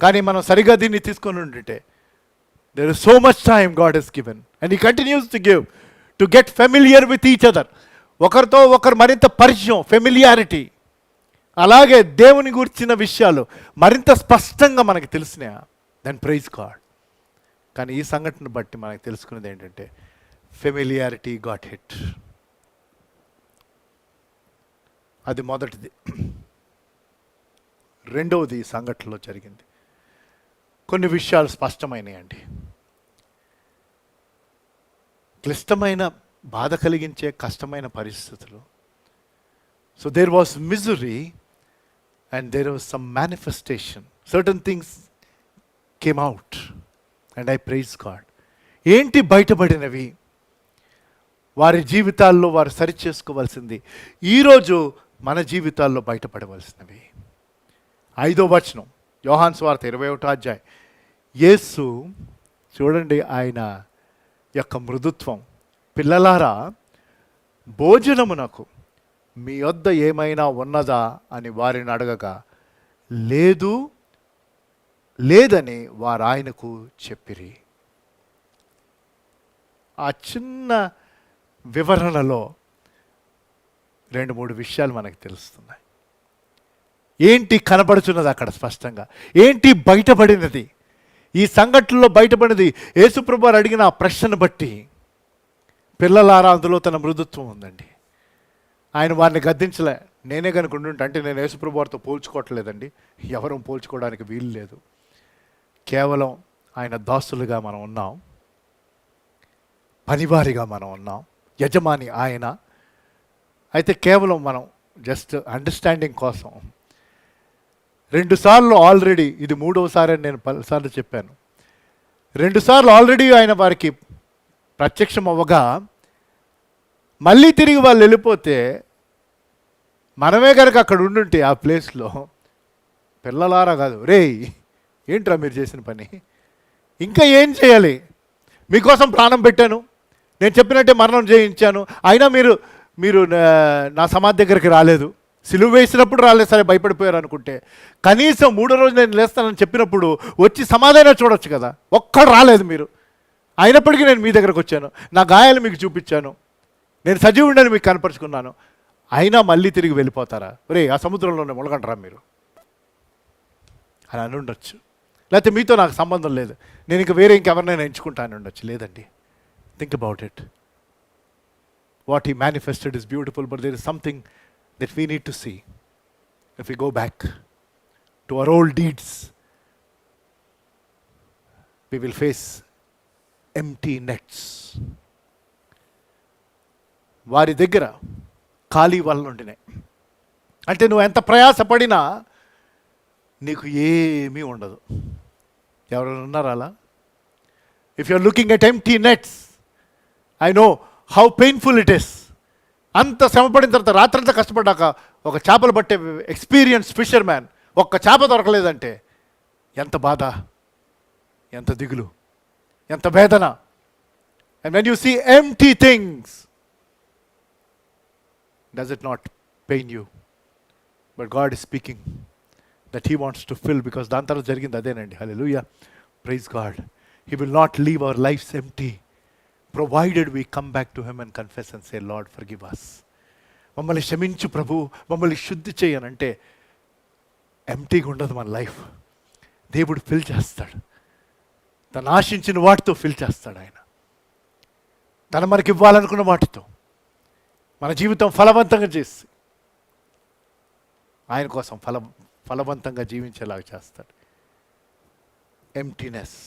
కానీ మనం సరిగా దీన్ని తీసుకొని ఉంటే there is so much time God has given and he continues to give to get familiar with each other. ఒకరితో ఒకరు మరింత పరిచయం, ఫెమిలియారిటీ. అలాగే దేవుని గురించిన విషయాలు మరింత స్పష్టంగా మనకి తెలిసినాయా, దెన్ ప్రైజ్ గాడ్. కానీ ఈ సంఘటన బట్టి మనకు తెలుసుకున్నది ఏంటంటే ఫెమిలియారిటీ గాట్ హిట్. అది మొదటిది. రెండవది ఈ సంఘటనలో జరిగింది. కొన్ని విషయాలు స్పష్టమైనయండి. క్లిష్టమైన, బాధ కలిగించే కష్టమైన పరిస్థితులు. So there was misery and there was some manifestation. Certain things came out and I praise God. ఏంటి బయటపడినవి? వారి జీవితాల్లో వారు సరిచేసుకోవాల్సింది ఈరోజు మన జీవితాల్లో బయటపడవలసినవి. 5వ వచనం, యోహాను సువార్త 21వ అధ్యాయం. యేసు చూడండి ఆయన యొక్క మృదుత్వం. పిల్లలారా, భోజనమునకు మీ వద్ద ఏమైనా ఉన్నదా అని వారిని అడగగా లేదు, లేదని వారు ఆయనకు చెప్పిరి. ఆ చిన్న వివరణలో 2-3 విషయాలు మనకు తెలుస్తున్నాయి. ఏంటి కనబడుతున్నది అక్కడ స్పష్టంగా? ఏంటి బయటపడినది? ఈ సంఘటనలో బయటపడినది యేసుప్రభు వారు అడిగిన ఆ ప్రశ్నను బట్టి, పిల్లలారా అందులో తన మృదుత్వం ఉందండి. ఆయన వారిని గద్దించలే. నేనే కనుక ఉండుంటే, అంటే నేను యేసుప్రభు వారితో పోల్చుకోవట్లేదండి, ఎవరూ పోల్చుకోవడానికి వీలు లేదు. కేవలం ఆయన దాసులుగా మనం ఉన్నాం, పనివారిగా మనం ఉన్నాం, యజమాని ఆయన. అయితే కేవలం మనం జస్ట్ అండర్స్టాండింగ్ కోసం 2 సార్లు ఆల్రెడీ, ఇది 3వసారి అని నేను 10 సార్లు చెప్పాను, 2 సార్లు ఆల్రెడీ ఆయన వారికి ప్రత్యక్షం అవ్వగా మళ్ళీ తిరిగి వాళ్ళు వెళ్ళిపోతే మనమే కనుక అక్కడ ఉండుంటే ఆ ప్లేస్లో, పిల్లలారా కాదు, రేయ్ ఏంట్రా మీరు చేసిన పని, ఇంకా ఏం చేయాలి, మీకోసం ప్రాణం పెట్టాను, నేను చెప్పినట్టే మరణం చేయించాను, అయినా మీరు నా సమాధి దగ్గరికి రాలేదు, సిలువ వేసినప్పుడు రాలేదు, సరే భయపడిపోయారు అనుకుంటే కనీసం 3వ రోజు నేను లేస్తానని చెప్పినప్పుడు వచ్చి సమాధైనా చూడొచ్చు కదా. ఒక్కడు రాలేదు మీరు, అయినప్పటికీ నేను మీ దగ్గరకు వచ్చాను, నా గాయాలు మీకు చూపించాను, నేను సజీవుడని మీకు కనపరుచుకున్నాను, అయినా మళ్ళీ తిరిగి వెళ్ళిపోతారా? రే ఆ సముద్రంలోనే మునగంటారా మీరు అని అని ఉండొచ్చు. లేకపోతే మీతో నాకు సంబంధం లేదు, నేను ఇంక వేరే ఇంకెవరినైనా ఎంచుకుంటాను ఉండొచ్చు. లేదండి, think about it. What he manifested is beautiful, but there is something that we need to see. If we go back to our old deeds, we will face empty nets. వారి దగ్గర ఖాళీ వలలు ఉండినాయి. అంటే నువ్వు ఎంత ప్రయాసపడినా నీకు ఏమీ ఉండదు. ఎవరైనా ఉన్నారా అలా? If you are looking at empty nets, I know how painful it is. అంత శ్రమపడిన తర్వాత రాత్రంతా కష్టపడ్డాక ఒక చేపలు పట్టే ఎక్స్పీరియన్స్ ఫిషర్ మ్యాన్ ఒక్క చేప దొరకలేదంటే ఎంత బాధ, ఎంత దిగులు, ఎంత వేదన. And when you see empty things, does it not pain you? But God is speaking that He wants to fill, because దాని తర్వాత జరిగింది అదేనండి. Hallelujah, praise God. He will not leave our lives empty, provided we come back to Him and confess and say, Lord, forgive us. మమ్మల్ని క్షమించు ప్రభు, మమ్మల్ని శుద్ధి చేయనంటే ఎంటీగా ఉండదు మన లైఫ్. దేవుడు ఫిల్ చేస్తాడు, తను ఆశించిన వాటితో ఫిల్ చేస్తాడు ఆయన. తను మనకి ఇవ్వాలనుకున్న వాటితో మన జీవితం ఫలవంతంగా చేసి ఆయన కోసం ఫలవంతంగా జీవించేలాగా చేస్తాడు. ఎంప్టీనెస్.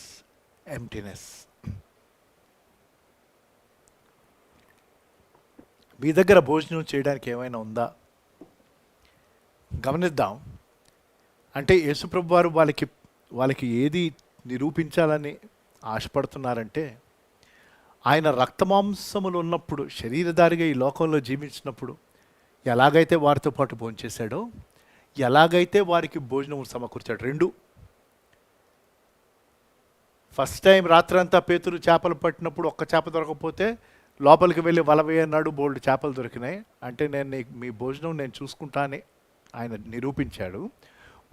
మీ దగ్గర భోజనం చేయడానికి ఏమైనా ఉందా? గమనిద్దాం. అంటే యేసుప్రభు వారు వాళ్ళకి ఏది నిరూపించాలని ఆశపడుతున్నారంటే, ఆయన రక్తమాంసములు ఉన్నప్పుడు, శరీరధారిగా ఈ లోకంలో జీవించినప్పుడు ఎలాగైతే వారితో పాటు భోంచేశాడో, ఎలాగైతే వారికి భోజనం సమకూర్చాడు. రెండు. ఫస్ట్ టైం రాత్రంతా పేతురు చేపలు పట్టినప్పుడు ఒక్క చేప దొరకకపోతే లోపలికి వెళ్ళి వల వేయన్నాడు, బోల్డ్ చేపలు దొరికినాయి. అంటే మీ భోజనం నేను చూసుకుంటా అని ఆయన నిరూపించాడు.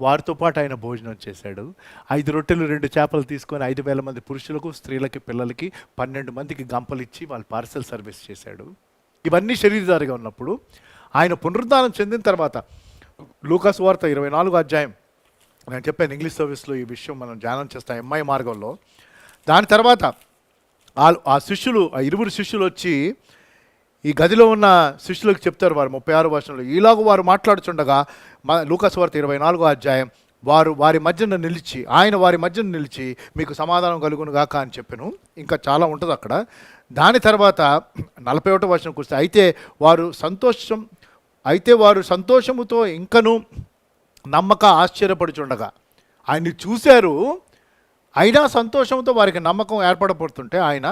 వారితో పాటు ఆయన భోజనం చేశాడు. 5 రొట్టెలు 2 చేపలు తీసుకొని 5,000 మంది పురుషులకు, స్త్రీలకి, పిల్లలకి 12 మందికి గంపలిచ్చి వాళ్ళు పార్సెల్ సర్వీస్ చేశాడు. ఇవన్నీ శరీరధారిగా ఉన్నప్పుడు ఆయన పునరుద్ధానం చెందిన తర్వాత లూకా సువార్త 24వ అధ్యాయం, నేను చెప్పాను ఇంగ్లీష్ సర్వీస్లో ఈ విషయం మనం ధ్యానం చేస్తాం ఎంఐ మార్గంలో. దాని తర్వాత ఆ శిష్యులు, ఆ 20 శిష్యులు వచ్చి ఈ గదిలో ఉన్న శిష్యులకు చెప్తారు. వారు 36వ వచనంలో, ఈలాగ వారు మాట్లాడుచుండగా, లూకా సువార్త 24వ అధ్యాయం, ఆయన వారి మధ్యన నిలిచి మీకు సమాధానం కలుగును గాక అని చెప్పాను. ఇంకా చాలా ఉంటుంది అక్కడ. దాని తర్వాత 41వ వచనం కూర్చో, అయితే వారు సంతోషముతో ఇంకను నమ్మక ఆశ్చర్యపడుచుండగా, ఆయన్ని చూశారు, అయినా సంతోషంతో వారికి నమ్మకం ఏర్పడబడుతుంటే ఆయన,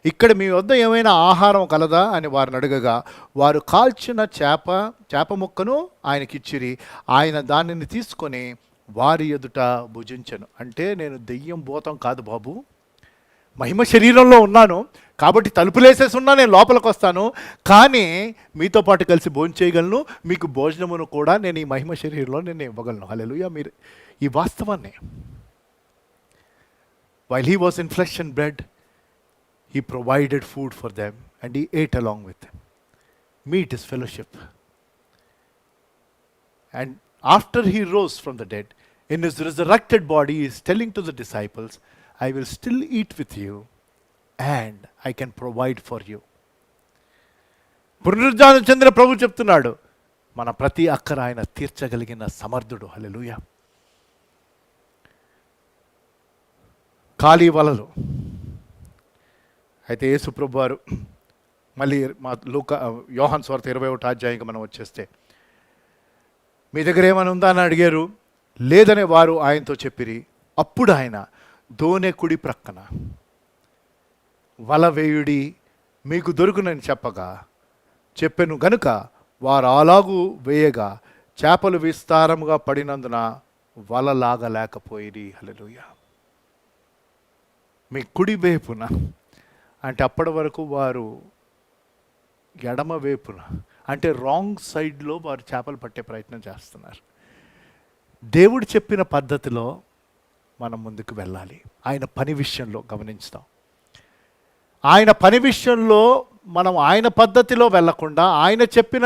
ఇక్కడ మీ వద్ద ఏమైనా ఆహారం కలదా అని వారిని అడగగా, వారు కాల్చిన చేప ముక్కను ఆయనకిచ్చిరి. ఆయన దానిని తీసుకొని వారి ఎదుట భుజించెను. అంటే నేను దెయ్యం భూతం కాదు బాబు, మహిమ శరీరంలో ఉన్నాను కాబట్టి తలుపులేసేసి ఉన్నా, నేను లోపలికి వస్తాను, కానీ మీతో పాటు కలిసి భోజనం చేయగలను, మీకు భోజనమును కూడా నేను ఈ మహిమ శరీరంలో నేను ఇవ్వగలను. హల్లెలూయా. మీరు ఈ వాస్తవాన్ని, while he was in flesh and blood, he provided food for them and he ate along with them. Meat is fellowship. And after he rose from the dead, in his resurrected body, he is telling to the disciples, I will still eat with you and I can provide for you. పునరుద్ధానం చెందిన ప్రభు చెప్తున్నాడు, మన ప్రతి అక్కర ఆయన తీర్చగలిగిన సమర్థుడు. హల్లెలూయా. ఖాళీ వలలు. అయితే యేసు ప్రభు వారు మళ్ళీ యోహాను సువార్త 21వ అధ్యాయంకి మనం వచ్చేస్తే, మీ దగ్గర ఏమైనా ఉందా అని అడిగారు. లేదనే వారు ఆయనతో చెప్పిరి. అప్పుడు ఆయన దోనె కుడి ప్రక్కన వల వేయుడి, మీకు దొరుకునని చెప్పెను గనుక వారు అలాగూ వేయగా చేపలు విస్తారముగా పడినందున వల లాగలేకపోయిరి. హల్లెలూయా. మీ కుడి వైపున అంటే అప్పటి వరకు వారు ఎడమ వైపున అంటే రాంగ్ సైడ్లో వారు చేపలు పట్టే ప్రయత్నం చేస్తున్నారు. దేవుడు చెప్పిన పద్ధతిలో మనం ముందుకు వెళ్ళాలి. ఆయన పని విషయంలో గమనించుతాం. ఆయన పని విషయంలో మనం ఆయన పద్ధతిలో వెళ్ళకుండా, ఆయన చెప్పిన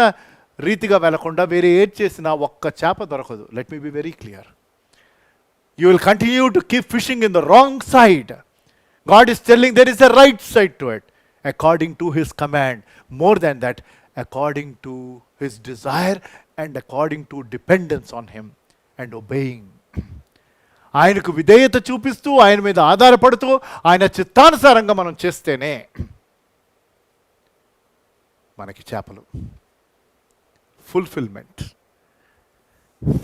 రీతిగా వెళ్ళకుండా వేరే ఏది చేసినా ఒక్క చేప దొరకదు. Let me be very clear. You will continue to keep fishing in the wrong side. God is telling there is a right side to it, according to His command. More than that, according to His desire and according to dependence on Him and obeying. ఆయనకు విధేయత చూపిస్తూ, ఆయన మీద ఆధారపడుతూ, ఆయన చిత్తానుసారంగా మనం చేస్తేనే మనకి చేపలు, ఫుల్ఫిల్మెంట్,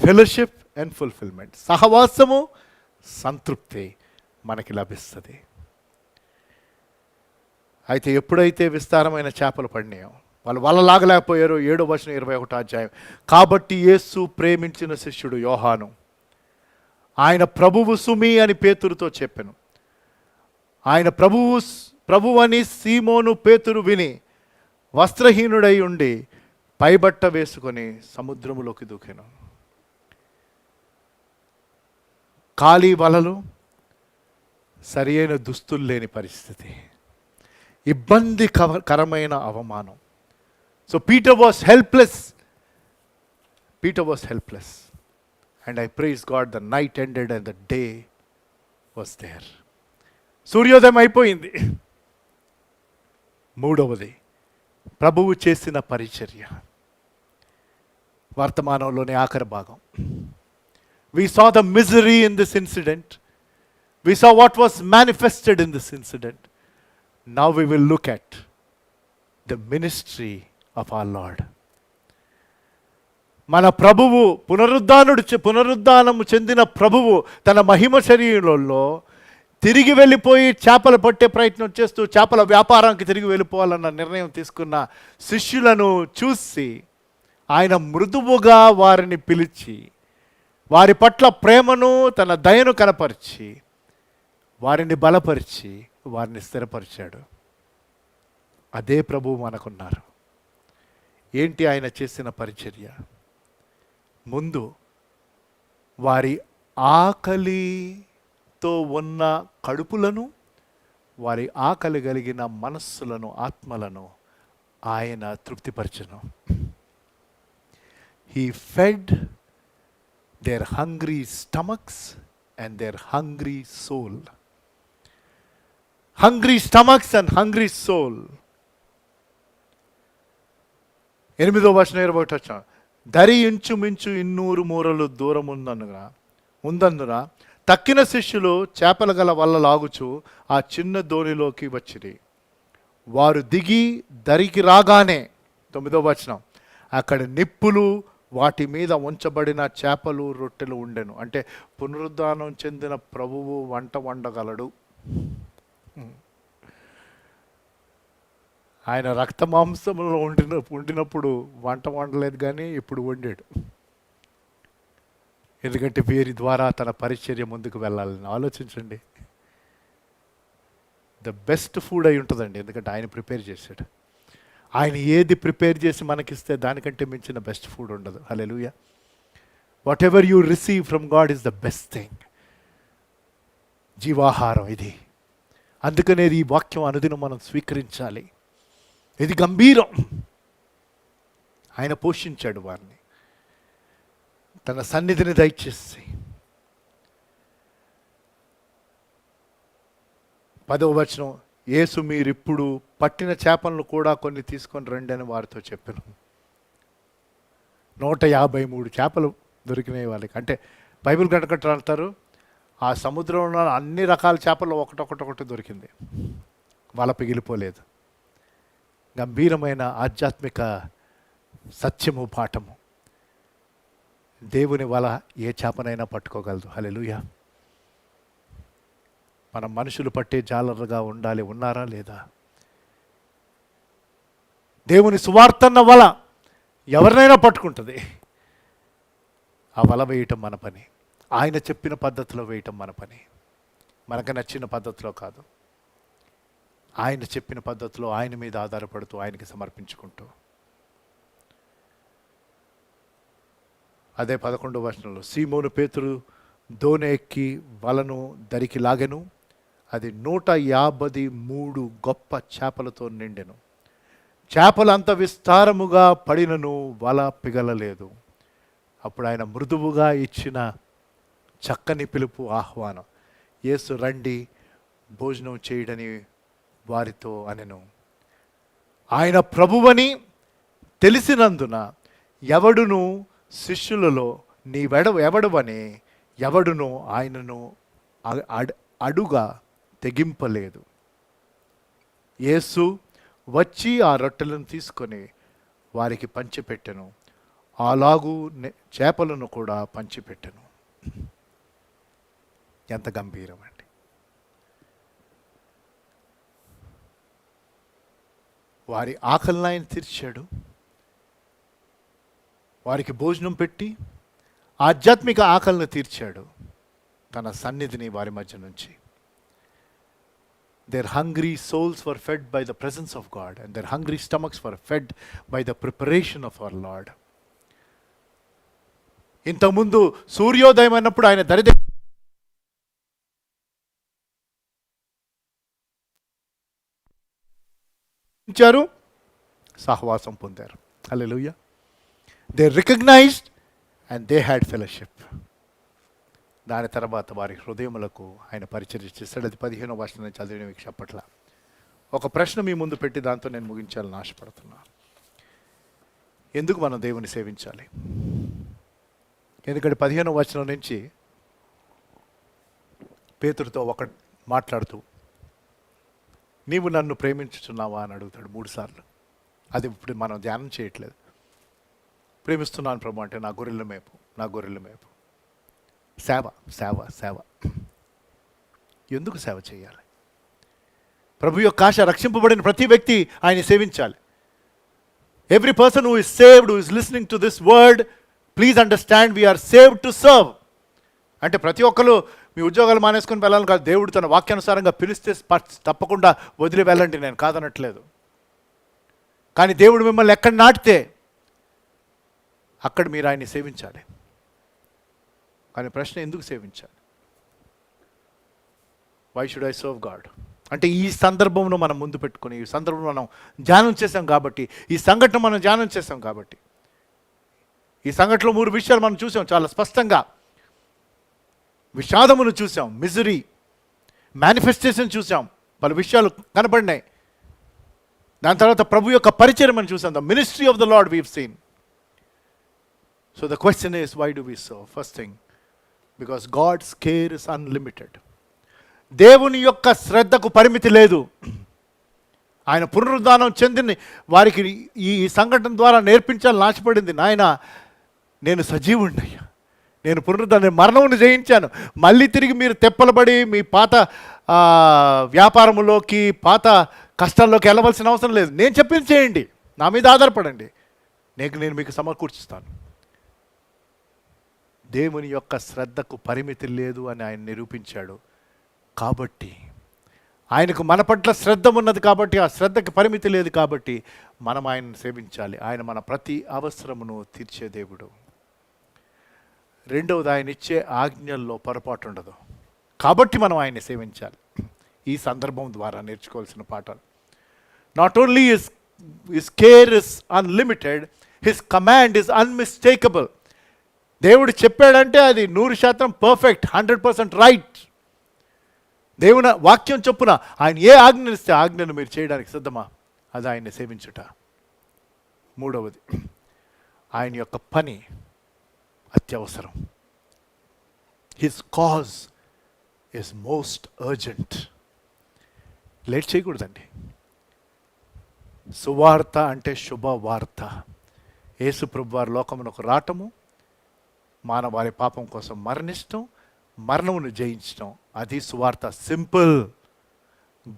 ఫెలోషిప్ అండ్ ఫుల్ఫిల్మెంట్, సహవాసము, సంతృప్తి మనకి లభిస్తుంది. అయితే ఎప్పుడైతే విస్తారమైన చేపలు పడినాయో, వాళ్ళు లాగలేకపోయారు. 7వ వచనం 21వ అధ్యాయం, కాబట్టి యేసు ప్రేమించిన శిష్యుడు యోహాను ఆయన ప్రభువు సుమి అని పేతురుతో చెప్పెను. ఆయన ప్రభువని సీమోను పేతురు విని వస్త్రహీనుడై ఉండి పైబట్ట వేసుకొని సముద్రములోకి దూకెను. ఖాళీ వలలు, సరి అయిన దుస్తులు లేని పరిస్థితి, ఇబ్బందికరమైన అవమానం. So Peter was helpless. And I praise God, the night ended and the day was there. సూర్యోదయం అయిపోయింది. మూడవది, ప్రభువు చేసిన పరిచర్య. వర్తమానంలోని ఆఖరి భాగం. We saw the misery in this incident. We saw what was manifested in this incident. Now we will look at the ministry of our Lord. మన ప్రభువు పునరుద్ధానము చెందిన ప్రభువు తన మహిమ శరీరంలో తిరిగి వెళ్ళిపోయి చేపలు పట్టే ప్రయత్నం చేస్తూ చేపల వ్యాపారానికి తిరిగి వెళ్ళిపోవాలన్న నిర్ణయం తీసుకున్న శిష్యులను చూసి ఆయన మృదువుగా వారిని పిలిచి వారి పట్ల ప్రేమను తన దయను కనపరిచి వారిని బలపరిచి వారిని స్థిరపరిచాడు. అదే ప్రభువు మనకున్నారు. ఏంటి ఆయన చేసిన పరిచర్య? ముందు వారి ఆకలితో ఉన్న కడుపులను, వారి ఆకలి కలిగిన మనస్సులను, ఆత్మలను ఆయన తృప్తిపరచను. He fed their hungry stomachs and their hungry soul. Hungry stomachs and hungry soul. 8వ వచనం 21వ వచనం. దరి ఇంచుమించు 200 మూరలు దూరం ఉందందున తక్కిన శిష్యులు చేపల గల వల్ల లాగుచు ఆ చిన్న దోణిలోకి వచ్చిరి. వారు దిగి దరికి రాగానే 9వ వచనం, అక్కడ నిప్పులు, వాటి మీద ఉంచబడిన చేపలు, రొట్టెలు ఉండెను. అంటే పునరుద్ధానం చెందిన ప్రభువు వంట వండగలడు. ఆయన రక్త మాంసంలో ఉండినప్పుడు వంట వండలేదు, కానీ ఇప్పుడు వండాడు. ఎందుకంటే వీరి ద్వారా తన పరిచర్య ముందుకు వెళ్ళాలని. ఆలోచించండి. ద బెస్ట్ ఫుడ్ అయి ఉంటుందండి, ఎందుకంటే ఆయన ప్రిపేర్ చేశాడు. ఆయన ఏది ప్రిపేర్ చేసి మనకిస్తే దానికంటే మించిన బెస్ట్ ఫుడ్ ఉండదు. Hallelujah. Whatever you receive from God is the best thing. జీవాహారం ఇది. అందుకనే ఈ వాక్యం అనుదినం మనం స్వీకరించాలి. ఇది గంభీరం. ఆయన పోషించాడు వారిని, తన సన్నిధిని దయచేసి. 10వ వచనం, యేసు మీరిప్పుడు పట్టిన చేపలను కూడా కొన్ని తీసుకొని రండి అని వారితో చెప్పాను. 153 చేపలు దొరికినాయి వాళ్ళకి. అంటే బైబిల్ గడకట్టు అంటారు, ఆ సముద్రంలో అన్ని రకాల చేపలు ఒకటొకటి దొరికింది. వల పిగిలిపోలేదు. గంభీరమైన ఆధ్యాత్మిక సత్యము, పాఠము. దేవుని వల ఏ చేపనైనా పట్టుకోగలదు. హల్లెలూయా. మనం మనుషులు పట్టే జాలరుగా ఉండాలి. ఉన్నారా లేదా? దేవుని సువార్తన్న వల ఎవరినైనా పట్టుకుంటుంది. ఆ వల వేయటం మన పని. ఆయన చెప్పిన పద్ధతిలో వేయటం మన పని. మనకు నచ్చిన పద్ధతిలో కాదు. ఆయన చెప్పిన పద్ధతిలో, ఆయన మీద ఆధారపడుతూ, ఆయనకి సమర్పించుకుంటూ. అదే 11వ వచనంలో, సీమోను పేతురు దోణి ఎక్కి వలను దరికి లాగెను. అది 153 గొప్ప చేపలతో నిండెను. చేపలు అంత విస్తారముగా పడినను వల పిగలలేదు. అప్పుడు ఆయన మృదువుగా ఇచ్చిన చక్కని పిలుపు, ఆహ్వానం. యేసు రండి భోజనం చేయడని వారితో అనెను. ఆయన ప్రభువని తెలిసినందున ఎవడును శిష్యులలో ఎవడువని ఎవడును ఆయనను అడుగా తెగింపలేదు. యేసు వచ్చి ఆ రొట్టెలను తీసుకొని వారికి పంచిపెట్టెను. అలాగూ చేపలను కూడా పంచిపెట్టెను. ఎంత గంభీరం అండి. వారి ఆకలిని ఆయన తీర్చాడు. వారికి భోజనం పెట్టి ఆధ్యాత్మిక ఆకలిని తీర్చాడు తన సన్నిధిని వారి మధ్య నుంచి. Their hungry souls were fed by the presence of God, and their hungry stomachs were fed by the preparation of our Lord. ఇంతకుముందు సూర్యోదయం అన్నప్పుడు ఆయన దరిద్రించారు, సహవాసం పొందారు. Hallelujah. They recognised and they had fellowship. దాని తర్వాత వారి హృదయములకు ఆయన పరిచర్య చేశాడు. అది 15వ వచనం నుంచి చదివిన మీకు చెప్పట్ల. ఒక ప్రశ్న మీ ముందు పెట్టి దాంతో నేను ముగించాలని ఆశపడుతున్నాను. ఎందుకు మనం దేవుని సేవించాలి? ఎందుకంటే 15వ వచనం నుంచి పేతురుతో ఒక మాట్లాడుతూ, నీవు నన్ను ప్రేమించుచున్నావా అని అడుగుతాడు 3 సార్లు. అది ఇప్పుడు మనం ధ్యానం చేయట్లేదు. ప్రేమిస్తున్నాను ప్రభు అంటే నా గొర్రెల మేపు, నా గొర్రెల మేపు. సేవ సేవ సేవ. ఎందుకు సేవ చేయాలి? ప్రభు యొక్క ఆశ, రక్షింపబడిన ప్రతి వ్యక్తి ఆయన సేవించాలి. Every person who is saved, who is listening to this word, please understand we are saved to serve. అంటే ప్రతి ఒక్కరు మీ ఉద్యోగాలు మానేసుకొని వెళ్ళాలని కాదు. దేవుడు తన వాక్యానుసారంగా పిలిస్తే తప్పకుండా వదిలి వెళ్ళండి, నేను కాదనట్లేదు. కానీ దేవుడు మిమ్మల్ని ఎక్కడ నాటితే అక్కడ మీరు ఆయన్ని సేవించాలి. కానీ ప్రశ్న, ఎందుకు సేవించాలి? Why should I serve God? అంటే ఈ సందర్భంలో మనం ముందు పెట్టుకొని, ఈ సందర్భంలో మనం ధ్యానం చేసాం కాబట్టి, ఈ సంఘటన మనం ధ్యానం చేసాం కాబట్టి, ఈ సంఘటనలో 3 విషయాలు మనం చూసాం చాలా స్పష్టంగా. విషాదమును చూసాం, మిజరీ, మేనిఫెస్టేషన్ చూసాం, పలు విషయాలు కనబడినాయి. దాని తర్వాత ప్రభు యొక్క పరిచయం మనం చూసాం. The ministry of the Lord we've seen. So the question is, why do we serve? First thing, because God's care is unlimited. దేవుని యొక్క శ్రద్ధకు పరిమితి లేదు. ఆయన పునరుద్ధానం చెందిన వారికి ఈ సంఘటన ద్వారా నేర్పించాలని ఆశపడింది. నాయన, నేను సజీవుణ్ణయ్యా, నేను పునరుద్ధానం, మరణమును జయించాను. మళ్ళీ తిరిగి మీరు తెప్పలబడి మీ పాత వ్యాపారములోకి, పాత కష్టాల్లోకి వెళ్ళవలసిన అవసరం లేదు. నేను చెప్పింది చేయండి, నా మీద ఆధారపడండి, నేను మీకు సమకూర్చుస్తాను. దేవుని యొక్క శ్రద్ధకు పరిమితి లేదు అని ఆయన నిరూపించాడు. కాబట్టి ఆయనకు మన పట్ల శ్రద్ధ ఉన్నది కాబట్టి, ఆ శ్రద్ధకి పరిమితి లేదు కాబట్టి మనం ఆయన్ని సేవించాలి. ఆయన మన ప్రతి అవసరమును తీర్చే దేవుడు. రెండవది, ఆయన ఇచ్చే ఆజ్ఞల్లో పొరపాటు ఉండదు కాబట్టి మనం ఆయన్ని సేవించాలి. ఈ సందర్భం ద్వారా నేర్చుకోవాల్సిన పాఠాలు. Not only his care is unlimited, his command is unmistakable. దేవుడు చెప్పాడంటే అది 100% పర్ఫెక్ట్, 100% రైట్. దేవుని వాక్యం చొప్పున ఆయన ఏ ఆజ్ఞను ఇస్తే ఆజ్ఞను మీరు చేయడానికి సిద్ధమా? అది ఆయన్ని సేవించుట. మూడవది, ఆయన యొక్క పని అత్యవసరం. His cause is most urgent. Late చేయకూడదండి. సువార్త అంటే శుభవార్త. యేసు ప్రభు వారి లోకమునకు రావటము, మానవాళి పాపం కోసం మరణించటం, మరణమును జయించటం, అది సువార్త. Simple.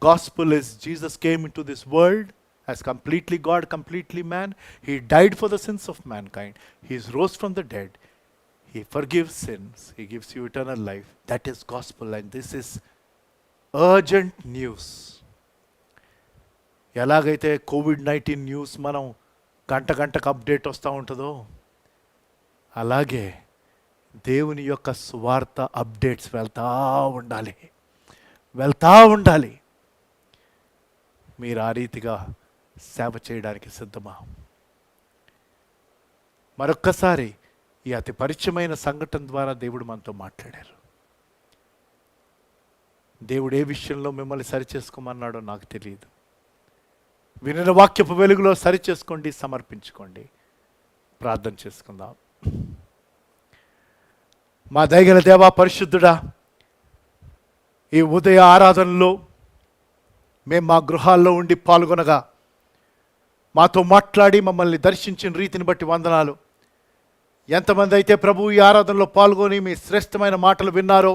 Gospel is Jesus came in to this world as completely God, completely man. He died for the sins of mankind. He is rose from the dead. He forgives sins. He gives you eternal life. That is gospel, and this is urgent news. ఎలాగైతే COVID-19 news మనం గంటకు update వస్తూ ఉంటుందో, అలాగే దేవుని యొక్క సువార్త updates వెళ్తూ ఉండాలి. మీరు ఆ రీతిగా సేవ చేయడానికి సిద్ధమా? మరొక్కసారి ఈ అతి పరిచయమైన సంఘటన ద్వారా దేవుడు మనతో మాట్లాడారు. దేవుడు ఏ విషయంలో మిమ్మల్ని సరిచేసుకోమన్నాడో నాకు తెలియదు. వినిన వాక్యపు వెలుగులో సరిచేసుకోండి, సమర్పించుకోండి. ప్రార్థన చేసుకుందాం. మా దయగల దేవా, పరిశుద్ధుడా, ఈ ఉదయ ఆరాధనలో మేము మా గృహాల్లో ఉండి పాల్గొనగా మాతో మాట్లాడి మమ్మల్ని దర్శించిన రీతిని బట్టి వందనాలు. ఎంతమంది అయితే ప్రభు ఈ ఆరాధనలో పాల్గొని మీ శ్రేష్టమైన మాటలు విన్నారో,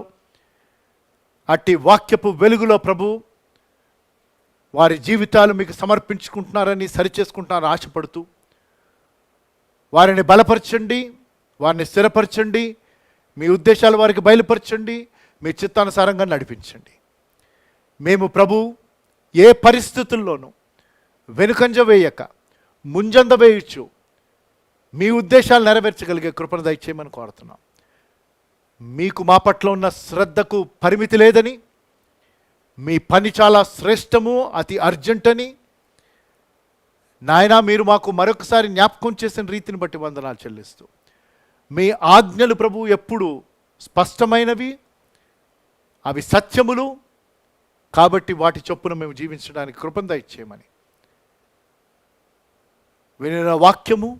అట్టి వాక్యపు వెలుగులో ప్రభు వారి జీవితాలు మీకు సమర్పించుకుంటున్నారని, సరిచేసుకుంటున్నారని ఆశపడుతూ వారిని బలపరచండి, వారిని స్థిరపరచండి, మీ ఉద్దేశాలు వారికి బయలుపరచండి, మీ చిత్తానుసారంగా నడిపించండి. మేము ప్రభు ఏ పరిస్థితుల్లోనూ వెనుకంజ వేయక ముంజంద వేయచ్చు మీ ఉద్దేశాలు నెరవేర్చగలిగే కృపను దయచేయమని కోరుతున్నాం. మీకు మా పట్ల ఉన్న శ్రద్ధకు పరిమితి లేదని, మీ పని చాలా శ్రేష్టము, అతి అర్జెంట్ అని నాయనా మీరు మాకు మరొకసారి జ్ఞాపకం చేసిన రీతిని బట్టి వందనాలు చెల్లిస్తూ, మీ ఆజ్ఞలు ప్రభు ఎప్పుడు స్పష్టమైనవి, అవి సత్యములు కాబట్టి వాటి చొప్పున మేము జీవించడానికి కృపను దయచేయమని, వినిన వాక్యము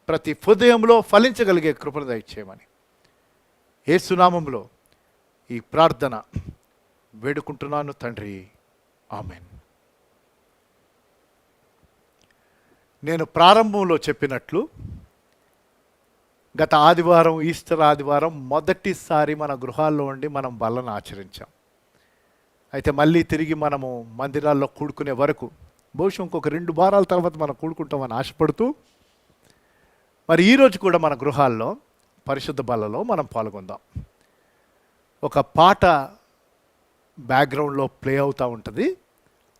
ప్రతి హృదయంలో ఫలించగలిగే కృపను దయచేయమని యేసునామములో ఈ ప్రార్థన వేడుకుంటున్నాను తండ్రి, ఆమెన్. నేను ప్రారంభంలో చెప్పినట్లు గత ఆదివారం, ఈస్టర్ ఆదివారం మొదటిసారి మన గృహాల్లో ఉండి మనం బలను ఆచరించాం. అయితే మళ్ళీ తిరిగి మనము మందిరాల్లో కూడుకునే వరకు బహుశా ఇంకొక 2 వారాల తర్వాత మనం కూడుకుంటామని ఆశపడుతూ, మరి ఈరోజు కూడా మన గృహాల్లో పరిశుద్ధ బలలో మనం పాల్గొందాం. ఒక పాట బ్యాక్గ్రౌండ్లో ప్లే అవుతూ ఉంటుంది.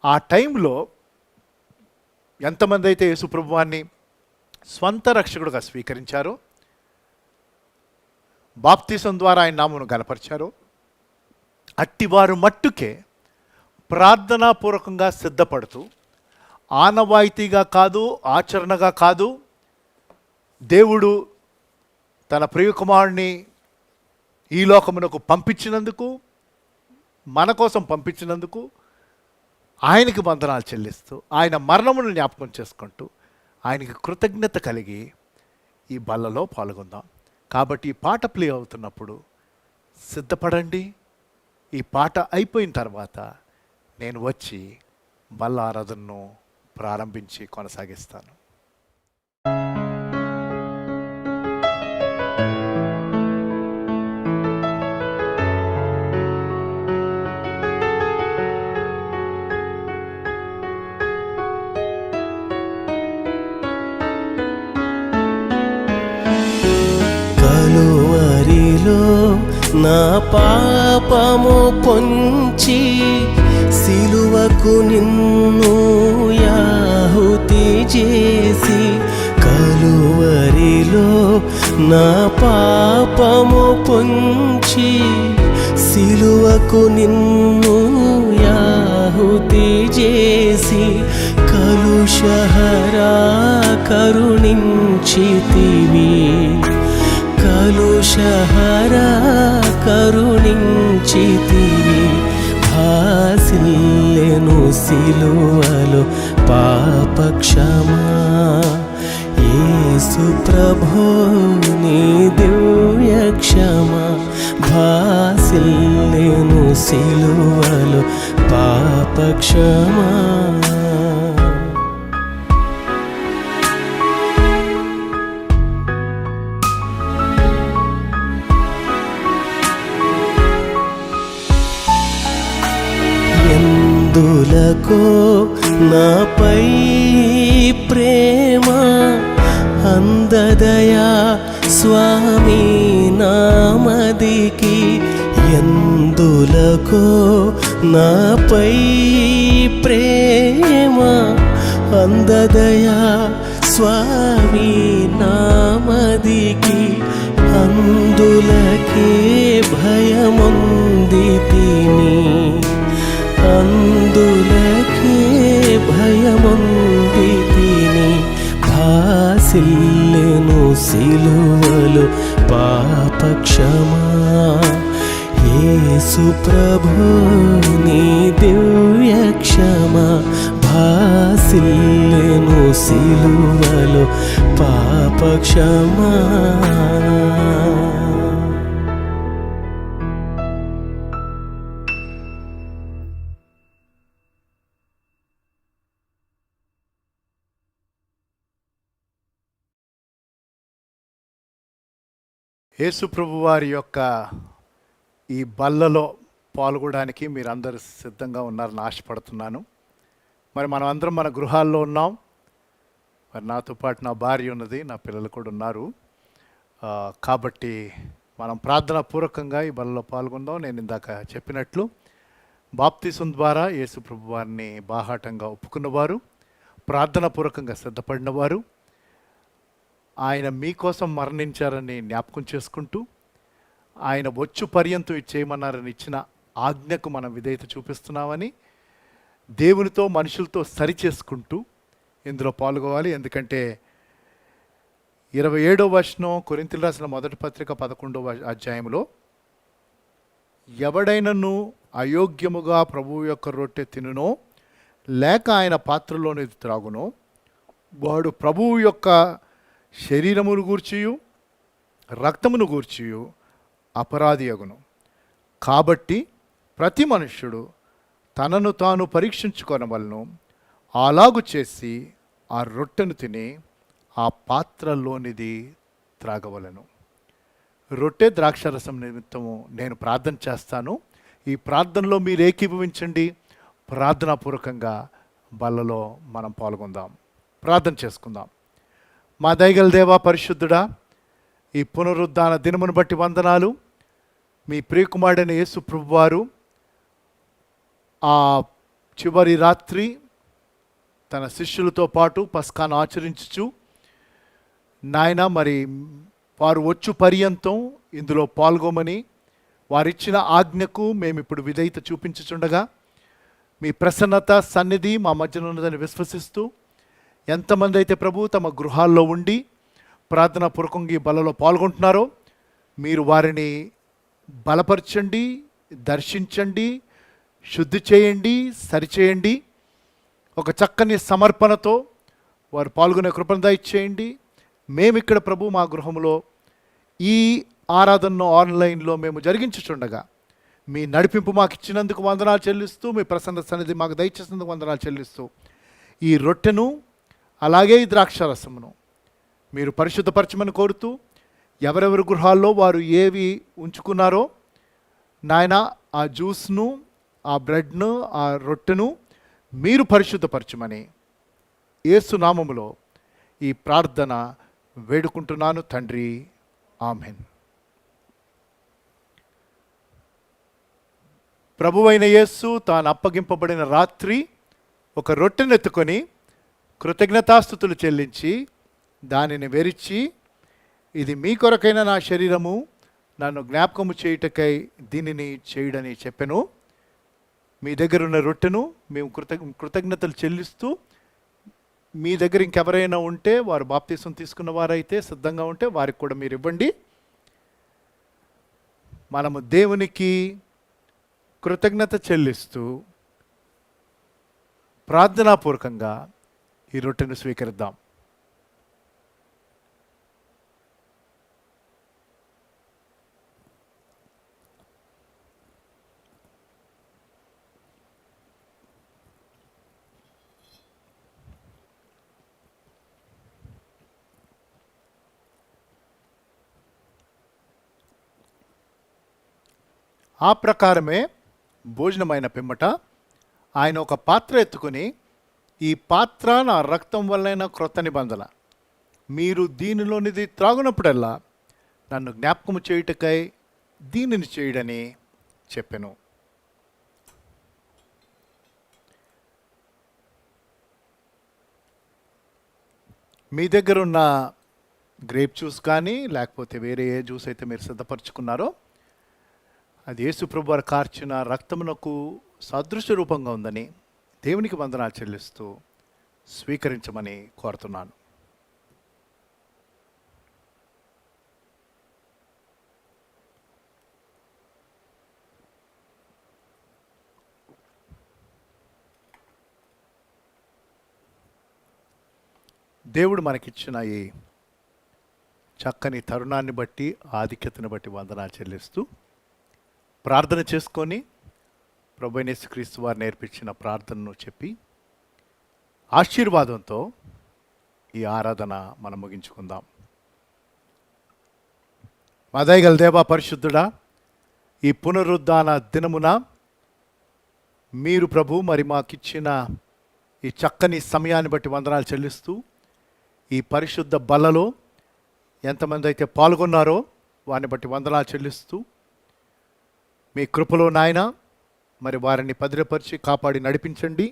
ఆ టైంలో ఎంతమంది అయితే యేసుప్రభువాన్ని స్వంత రక్షకుడుగా స్వీకరించారో, బాప్తిసం ద్వారా ఆయన నామమును గనపరిచారో, అట్టివారు మట్టుకే ప్రార్థనాపూర్వకంగా సిద్ధపడుతూ, ఆనవాయితీగా కాదు, ఆచరణగా కాదు, దేవుడు తన ప్రియకుమారుని ఈ లోకమునకు పంపించినందుకు, మన కోసం పంపించినందుకు ఆయనకి వందనాలు చెల్లిస్తూ, ఆయన మరణమును జ్ఞాపకం చేసుకుంటూ, ఆయనకి కృతజ్ఞత కలిగి ఈ బల్లలో పాల్గొందాం. కాబట్టి ఈ పాట ప్లే అవుతున్నప్పుడు సిద్ధపడండి. ఈ పాట అయిపోయిన తర్వాత నేను వచ్చి బల్ల ఆరాధనను ప్రారంభించి కొనసాగిస్తాను. కలువరిలో నా పాపము పొంచి సిలువకు నిన్ను యాహుతి చేసి, కలువరిలో నా పాపము పొంచి సిలువకు నిన్ను యాహుతి చేసి, కలుషహరా కరుణించితివి, కలుషహరా కరుణించితివి. భాసిల్లెను సిలువలో పాపక్షమా, యేసు ప్రభో నీ దివ్య క్షమా. భాసిల్లెను సిలువలో పాపక్షమా. ఎందులకో నాపై ప్రేమ అందదయా స్వామి నామదికి, ఎందులకో నాపై ప్రేమ అందదయా స్వామి నామదికి, అందులకే భయముందితిని, అందులకే భయముందితిని. భాసిల్లెను సిలువలో పాపక్షమా, యేసు ప్రభో నీ దివ్య క్షమా. భాసిల్లెను సిలువలో పాపక్షమా. యేసు ప్రభు వారి యొక్క ఈ బల్లలో పాల్గొనడానికి మీరందరూ సిద్ధంగా ఉన్నారని ఆశపడుతున్నాను. మరి మనం అందరం మన గృహాల్లో ఉన్నాం. మరి నాతో పాటు నా భార్య ఉన్నది, నా పిల్లలు కూడా ఉన్నారు. కాబట్టి మనం ప్రార్థనా పూర్వకంగా ఈ బల్లలో పాల్గొందాం. నేను ఇందాక చెప్పినట్లు బాప్తిసం ద్వారా యేసు ప్రభు వారిని బాహాటంగా ఒప్పుకున్నవారు, ప్రార్థనాపూర్వకంగా సిద్ధపడినవారు, ఆయన మీకోసం మరణించారని జ్ఞాపకం చేసుకుంటూ, ఆయన వచ్చు పర్యంతం ఇది చేయమన్నారని ఇచ్చిన ఆజ్ఞకు మనం విధేయత చూపిస్తున్నామని దేవునితో మనుషులతో సరి చేసుకుంటూ ఇందులో పాల్గొవాలి. ఎందుకంటే 27వ వచనం కొరింథీయులకు రాసిన మొదటి పత్రిక 11వ అధ్యాయంలో, ఎవడైనను అయోగ్యముగా ప్రభువు యొక్క రొట్టె తినునో లేక ఆయన పాత్రలోని త్రాగునో వాడు ప్రభువు యొక్క శరీరమును గూర్చియు రక్తమును గూర్చియు అపరాధి అగును. కాబట్టి ప్రతి మనుష్యుడు తనను తాను పరీక్షించుకొనవలెను, అలాగు చేసి ఆ రొట్టెను తిని ఆ పాత్రలోనిది త్రాగవలెను. రొట్టె ద్రాక్షరసం నిమిత్తము నేను ప్రార్థన చేస్తాను. ఈ ప్రార్థనలో మీరు ఏకీభవించండి. ప్రార్థనాపూర్వకంగా బల్లలో మనం పాల్గొందాం. ప్రార్థన చేసుకుందాం. మా దయగల దేవా, పరిశుద్ధుడా, ఈ పునరుద్ధాన దినమును బట్టి వందనాలు. మీ ప్రియకుమారుడైన యేసు ప్రభువారు ఆ చివరి రాత్రి తన శిష్యులతో పాటు పస్కాను ఆచరించుచు, నాయన మరి వారు వచ్చు పర్యంతం ఇందులో పాల్గొమని వారిచ్చిన ఆజ్ఞకు మేము ఇప్పుడు విధేయత చూపించుచుండగా, మీ ప్రసన్నత సన్నిధి మా మధ్యన ఉన్నదని విశ్వసిస్తూ, ఎంతమంది అయితే ప్రభు తమ గృహాల్లో ఉండి ప్రార్థనాపూర్వకంగా ఈ బలలో పాల్గొంటున్నారో మీరు వారిని బలపరచండి, దర్శించండి, శుద్ధి చేయండి, సరిచేయండి. ఒక చక్కని సమర్పణతో వారు పాల్గొనే కృపను దయచేయండి. మేమిక్కడ ప్రభు మా గృహంలో ఈ ఆరాధనను ఆన్లైన్లో మేము జరిగించుచుండగా మీ నడిపింపు మాకు ఇచ్చినందుకు వందనాలు చెల్లిస్తూ, మీ ప్రసన్న సన్నిధి మాకు దయచేసినందుకు వందనాలు చెల్లిస్తూ, ఈ రొట్టెను అలాగే ఈ ద్రాక్షరసమును మీరు పరిశుద్ధపరచమని కోరుతూ, ఎవరెవరి గృహాల్లో వారు ఏవి ఉంచుకున్నారో నాయన ఆ జ్యూస్ను, ఆ బ్రెడ్ను, ఆ రొట్టెను మీరు పరిశుద్ధపరచమని యేసు నామములో ఈ ప్రార్థన వేడుకుంటున్నాను తండ్రి. ఆమెన్. ప్రభువైన యేసు తాను అప్పగింపబడిన రాత్రి ఒక రొట్టెనెత్తుకొని కృతజ్ఞతాస్తుతులు చెల్లించి దానిని వెరిచి, ఇది మీ కొరకైన నా శరీరము, నన్ను జ్ఞాపకము చేయుటకై దీనిని చేయుడని చెప్పెను. మీ దగ్గర ఉన్న రొట్టెను మేము కృతజ్ఞతలు చెల్లిస్తూ, మీ దగ్గర ఇంకెవరైనా ఉంటే వారు బాప్తీసం తీసుకున్న వారైతే సిద్ధంగా ఉంటే వారికి కూడా మీరు ఇవ్వండి. మనము దేవునికి కృతజ్ఞత చెల్లిస్తూ ప్రార్థనాపూర్వకంగా ఈ రొట్టెను స్వీకరిద్దాం. ఆ ప్రకారమే భోజనమైన పిమ్మట ఆయన ఒక పాత్ర ఎత్తుకుని, ఈ పాత్ర నా రక్తం వల్లైన క్రొత్త నిబంధన, మీరు దీనిలోనిది త్రాగునప్పుడల్లా నన్ను జ్ఞాపకము చేయుటకై దీనిని చేయుడని చెప్పెను. మీ దగ్గర ఉన్న గ్రేప్ జ్యూస్ కానీ లేకపోతే వేరే ఏ జ్యూస్ అయితే మీరు సిద్ధపరచుకున్నారో అది యేసు ప్రభువు వారు కార్చిన రక్తమునకు సదృశ్య రూపంగా ఉందని దేవునికి వందనాలు చెల్లిస్తూ స్వీకరించమని కోరుతున్నాను. దేవుడు మనకిచ్చిన ఈ చక్కని తరుణాన్ని బట్టి, ఆధిక్యతను బట్టి వందనాలు చెల్లిస్తూ ప్రార్థన చేసుకొని ప్రభువైన యేసుక్రీస్తు వారు నేర్పించిన ప్రార్థనను చెప్పి ఆశీర్వాదంతో ఈ ఆరాధన మనం ముగించుకుందాం. మా దయగల దేవా, పరిశుద్ధుడా, ఈ పునరుద్ధాన దినమున మీరు ప్రభు మరి మాకిచ్చిన ఈ చక్కని సమయాన్ని బట్టి వందనాలు చెల్లిస్తూ, ఈ పరిశుద్ధ బలలో ఎంతమంది అయితే పాల్గొన్నారో వారిని బట్టి వందనాలు చెల్లిస్తూ, మీ కృపలో నాయన మరి వారిని భద్రపరిచి కాపాడి నడిపించండి.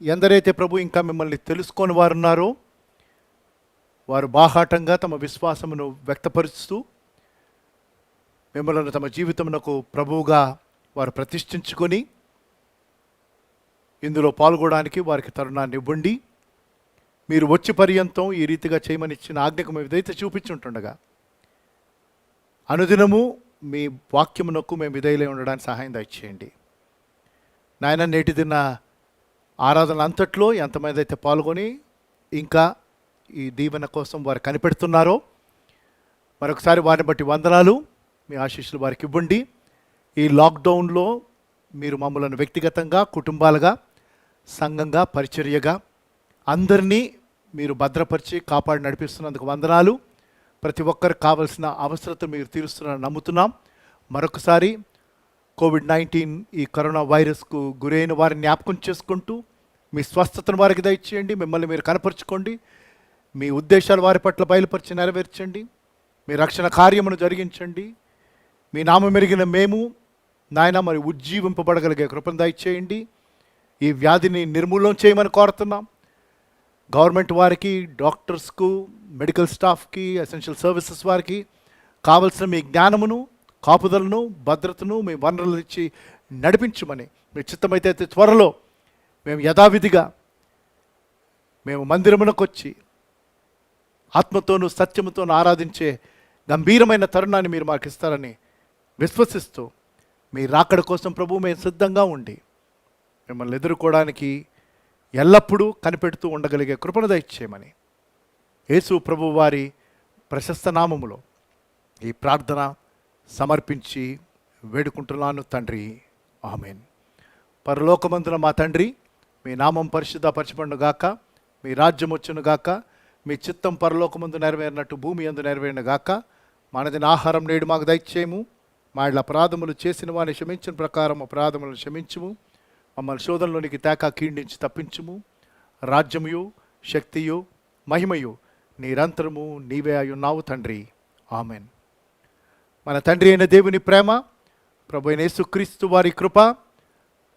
ఎందరైతే ప్రభు ఇంకా మిమ్మల్ని తెలుసుకొని వారు ఉన్నారో వారు బాహాటంగా తమ విశ్వాసమును వ్యక్తపరుస్తూ మిమ్మల్ని తమ జీవితమునకు ప్రభువుగా వారు ప్రతిష్ఠించుకొని ఇందులో పాల్గొనడానికి వారికి తరుణాన్ని ఇవ్వండి. మీరు వచ్చి పర్యంతం ఈ రీతిగా చేయమని ఇచ్చిన ఆజ్ఞకు మేము ఏదైతే చూపించుంటుండగా అనుదినము మీ వాక్యమునకు మేము విధేయులై ఉండడానికి సహాయం దయచేయండి. నాయన, నేటి దిన ఆరాధన అంతట్లో ఎంతమంది అయితే పాల్గొని ఇంకా ఈ దీవెన కోసం వారు కనిపెడుతున్నారో మరొకసారి వారిని బట్టి వందనాలు. మీ ఆశీస్సులు వారికి ఇవ్వండి. ఈ లాక్డౌన్లో మీరు మమ్మల్ని వ్యక్తిగతంగా, కుటుంబాలుగా, సంఘంగా, పరిచర్యగా అందరినీ మీరు భద్రపరిచి కాపాడి నడిపిస్తున్నందుకు వందనాలు. ప్రతి ఒక్కరికి కావలసిన అవసరత మీరు తీరుస్తున్నారని నమ్ముతున్నాం. మరొకసారి కోవిడ్-19 ఈ కరోనా వైరస్కు గురైన వారిని జ్ఞాపకం చేసుకుంటూ మీ స్వస్థతను వారికి దయచేయండి. మిమ్మల్ని మీరు కనపరుచుకోండి. మీ ఉద్దేశాలు వారి పట్ల బయలుపరిచి నెరవేర్చండి. మీ రక్షణ కార్యమును జరిగించండి. మీ నామం మెరిగిన మేము నాయన మరి ఉజ్జీవింపబడగలిగే కృపను దయచేయండి. ఈ వ్యాధిని నిర్మూలన చేయమని కోరుతున్నాం. గవర్నమెంట్ వారికి, డాక్టర్స్కు, మెడికల్ స్టాఫ్కి, ఎసెన్షియల్ సర్వీసెస్ వారికి కావలసిన మీ జ్ఞానమును, కాపుదలను, భద్రతను మీ వనరులు ఇచ్చి నడిపించమని మీ చిత్తమైతే త్వరలో మేము యథావిధిగా మేము మందిరమునకు వచ్చి ఆత్మతోనూ సత్యముతోనూ ఆరాధించే గంభీరమైన తరుణాన్ని మీరు మాకు ఇస్తారని విశ్వసిస్తూ మీ రాకడ కోసం ప్రభు మేము సిద్ధంగా ఉండి మిమ్మల్ని ఎదుర్కోవడానికి ఎల్లప్పుడూ కనిపెడుతూ ఉండగలిగే కృపను దయచేయమని యేసు ప్రభు వారి ప్రశస్త నామములో ఈ ప్రార్థన సమర్పించి వేడుకుంటున్నాను తండ్రి, ఆమేన్. పరలోకమందున మా తండ్రి, మీ నామం పరిశుద్ధపరచబడునుగాక, మీ రాజ్యం వచ్చునుగాక, మీ చిత్తం పరలోకమందు నెరవేరినట్టు భూమి యందు నెరవేరునుగాక. మనదిన ఆహారం నేడు మాకు దయచేయము. మా ఇళ్ళ అపరాధములు చేసిన వారిని క్షమించిన ప్రకారం అపరాధములను క్షమించుము. మమ్మల్ని శోధనలోనికి తేక కీడించి తప్పించుము. రాజ్యముయు, శక్తియు, మహిమయు నిరంతరము నీవే అయ్యున్నావు తండ్రి, ఆమెన్. మన తండ్రి అయిన దేవుని ప్రేమ, ప్రభు అయిన యేసుక్రీస్తు వారి కృప,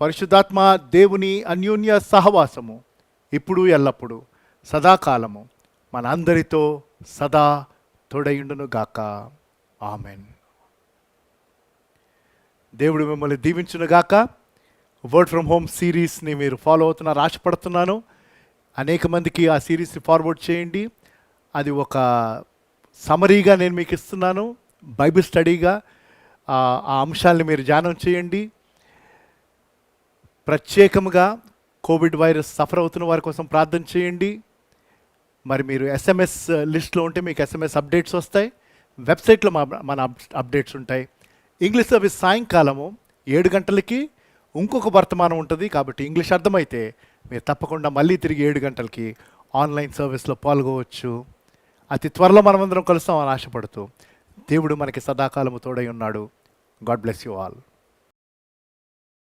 పరిశుద్ధాత్మ దేవుని అన్యోన్య సహవాసము ఇప్పుడు ఎల్లప్పుడు సదాకాలము మన అందరితో సదా తోడయుండును గాక, ఆమెన్. దేవుడు మిమ్మల్ని దీవించునుగాక. వర్డ్ ఫ్రమ్ హోమ్ సిరీస్ని మీరు ఫాలో అవుతున్నారు ఆశపడుతున్నాను. అనేక మందికి ఆ సిరీస్ని ఫార్వర్డ్ చేయండి. అది ఒక సమరీగా నేను మీకు ఇస్తున్నాను, బైబిల్ స్టడీగా ఆ అంశాలని మీరు ధ్యానం చేయండి. ప్రత్యేకంగా కోవిడ్ వైరస్ సఫర్ అవుతున్న వారి కోసం ప్రార్థన చేయండి. మరి మీరు SMS లిస్ట్లో ఉంటే మీకు SMS అప్డేట్స్ వస్తాయి. వెబ్సైట్లో మన అప్డేట్స్ ఉంటాయి. ఇంగ్లీష్ సర్వీస్ సాయంకాలము 7 గంటలకి ఇంకొక వర్తమానం ఉంటుంది. కాబట్టి ఇంగ్లీష్ అర్థమైతే మీరు తప్పకుండా మళ్ళీ తిరిగి 7 గంటలకి ఆన్లైన్ సర్వీస్లో పాల్గొవచ్చు. అతి త్వరలో మనమందరం కలుస్తామని ఆశపడుతూ దేవుడు మనకి సదాకాలము తోడై ఉన్నాడు. God bless you all.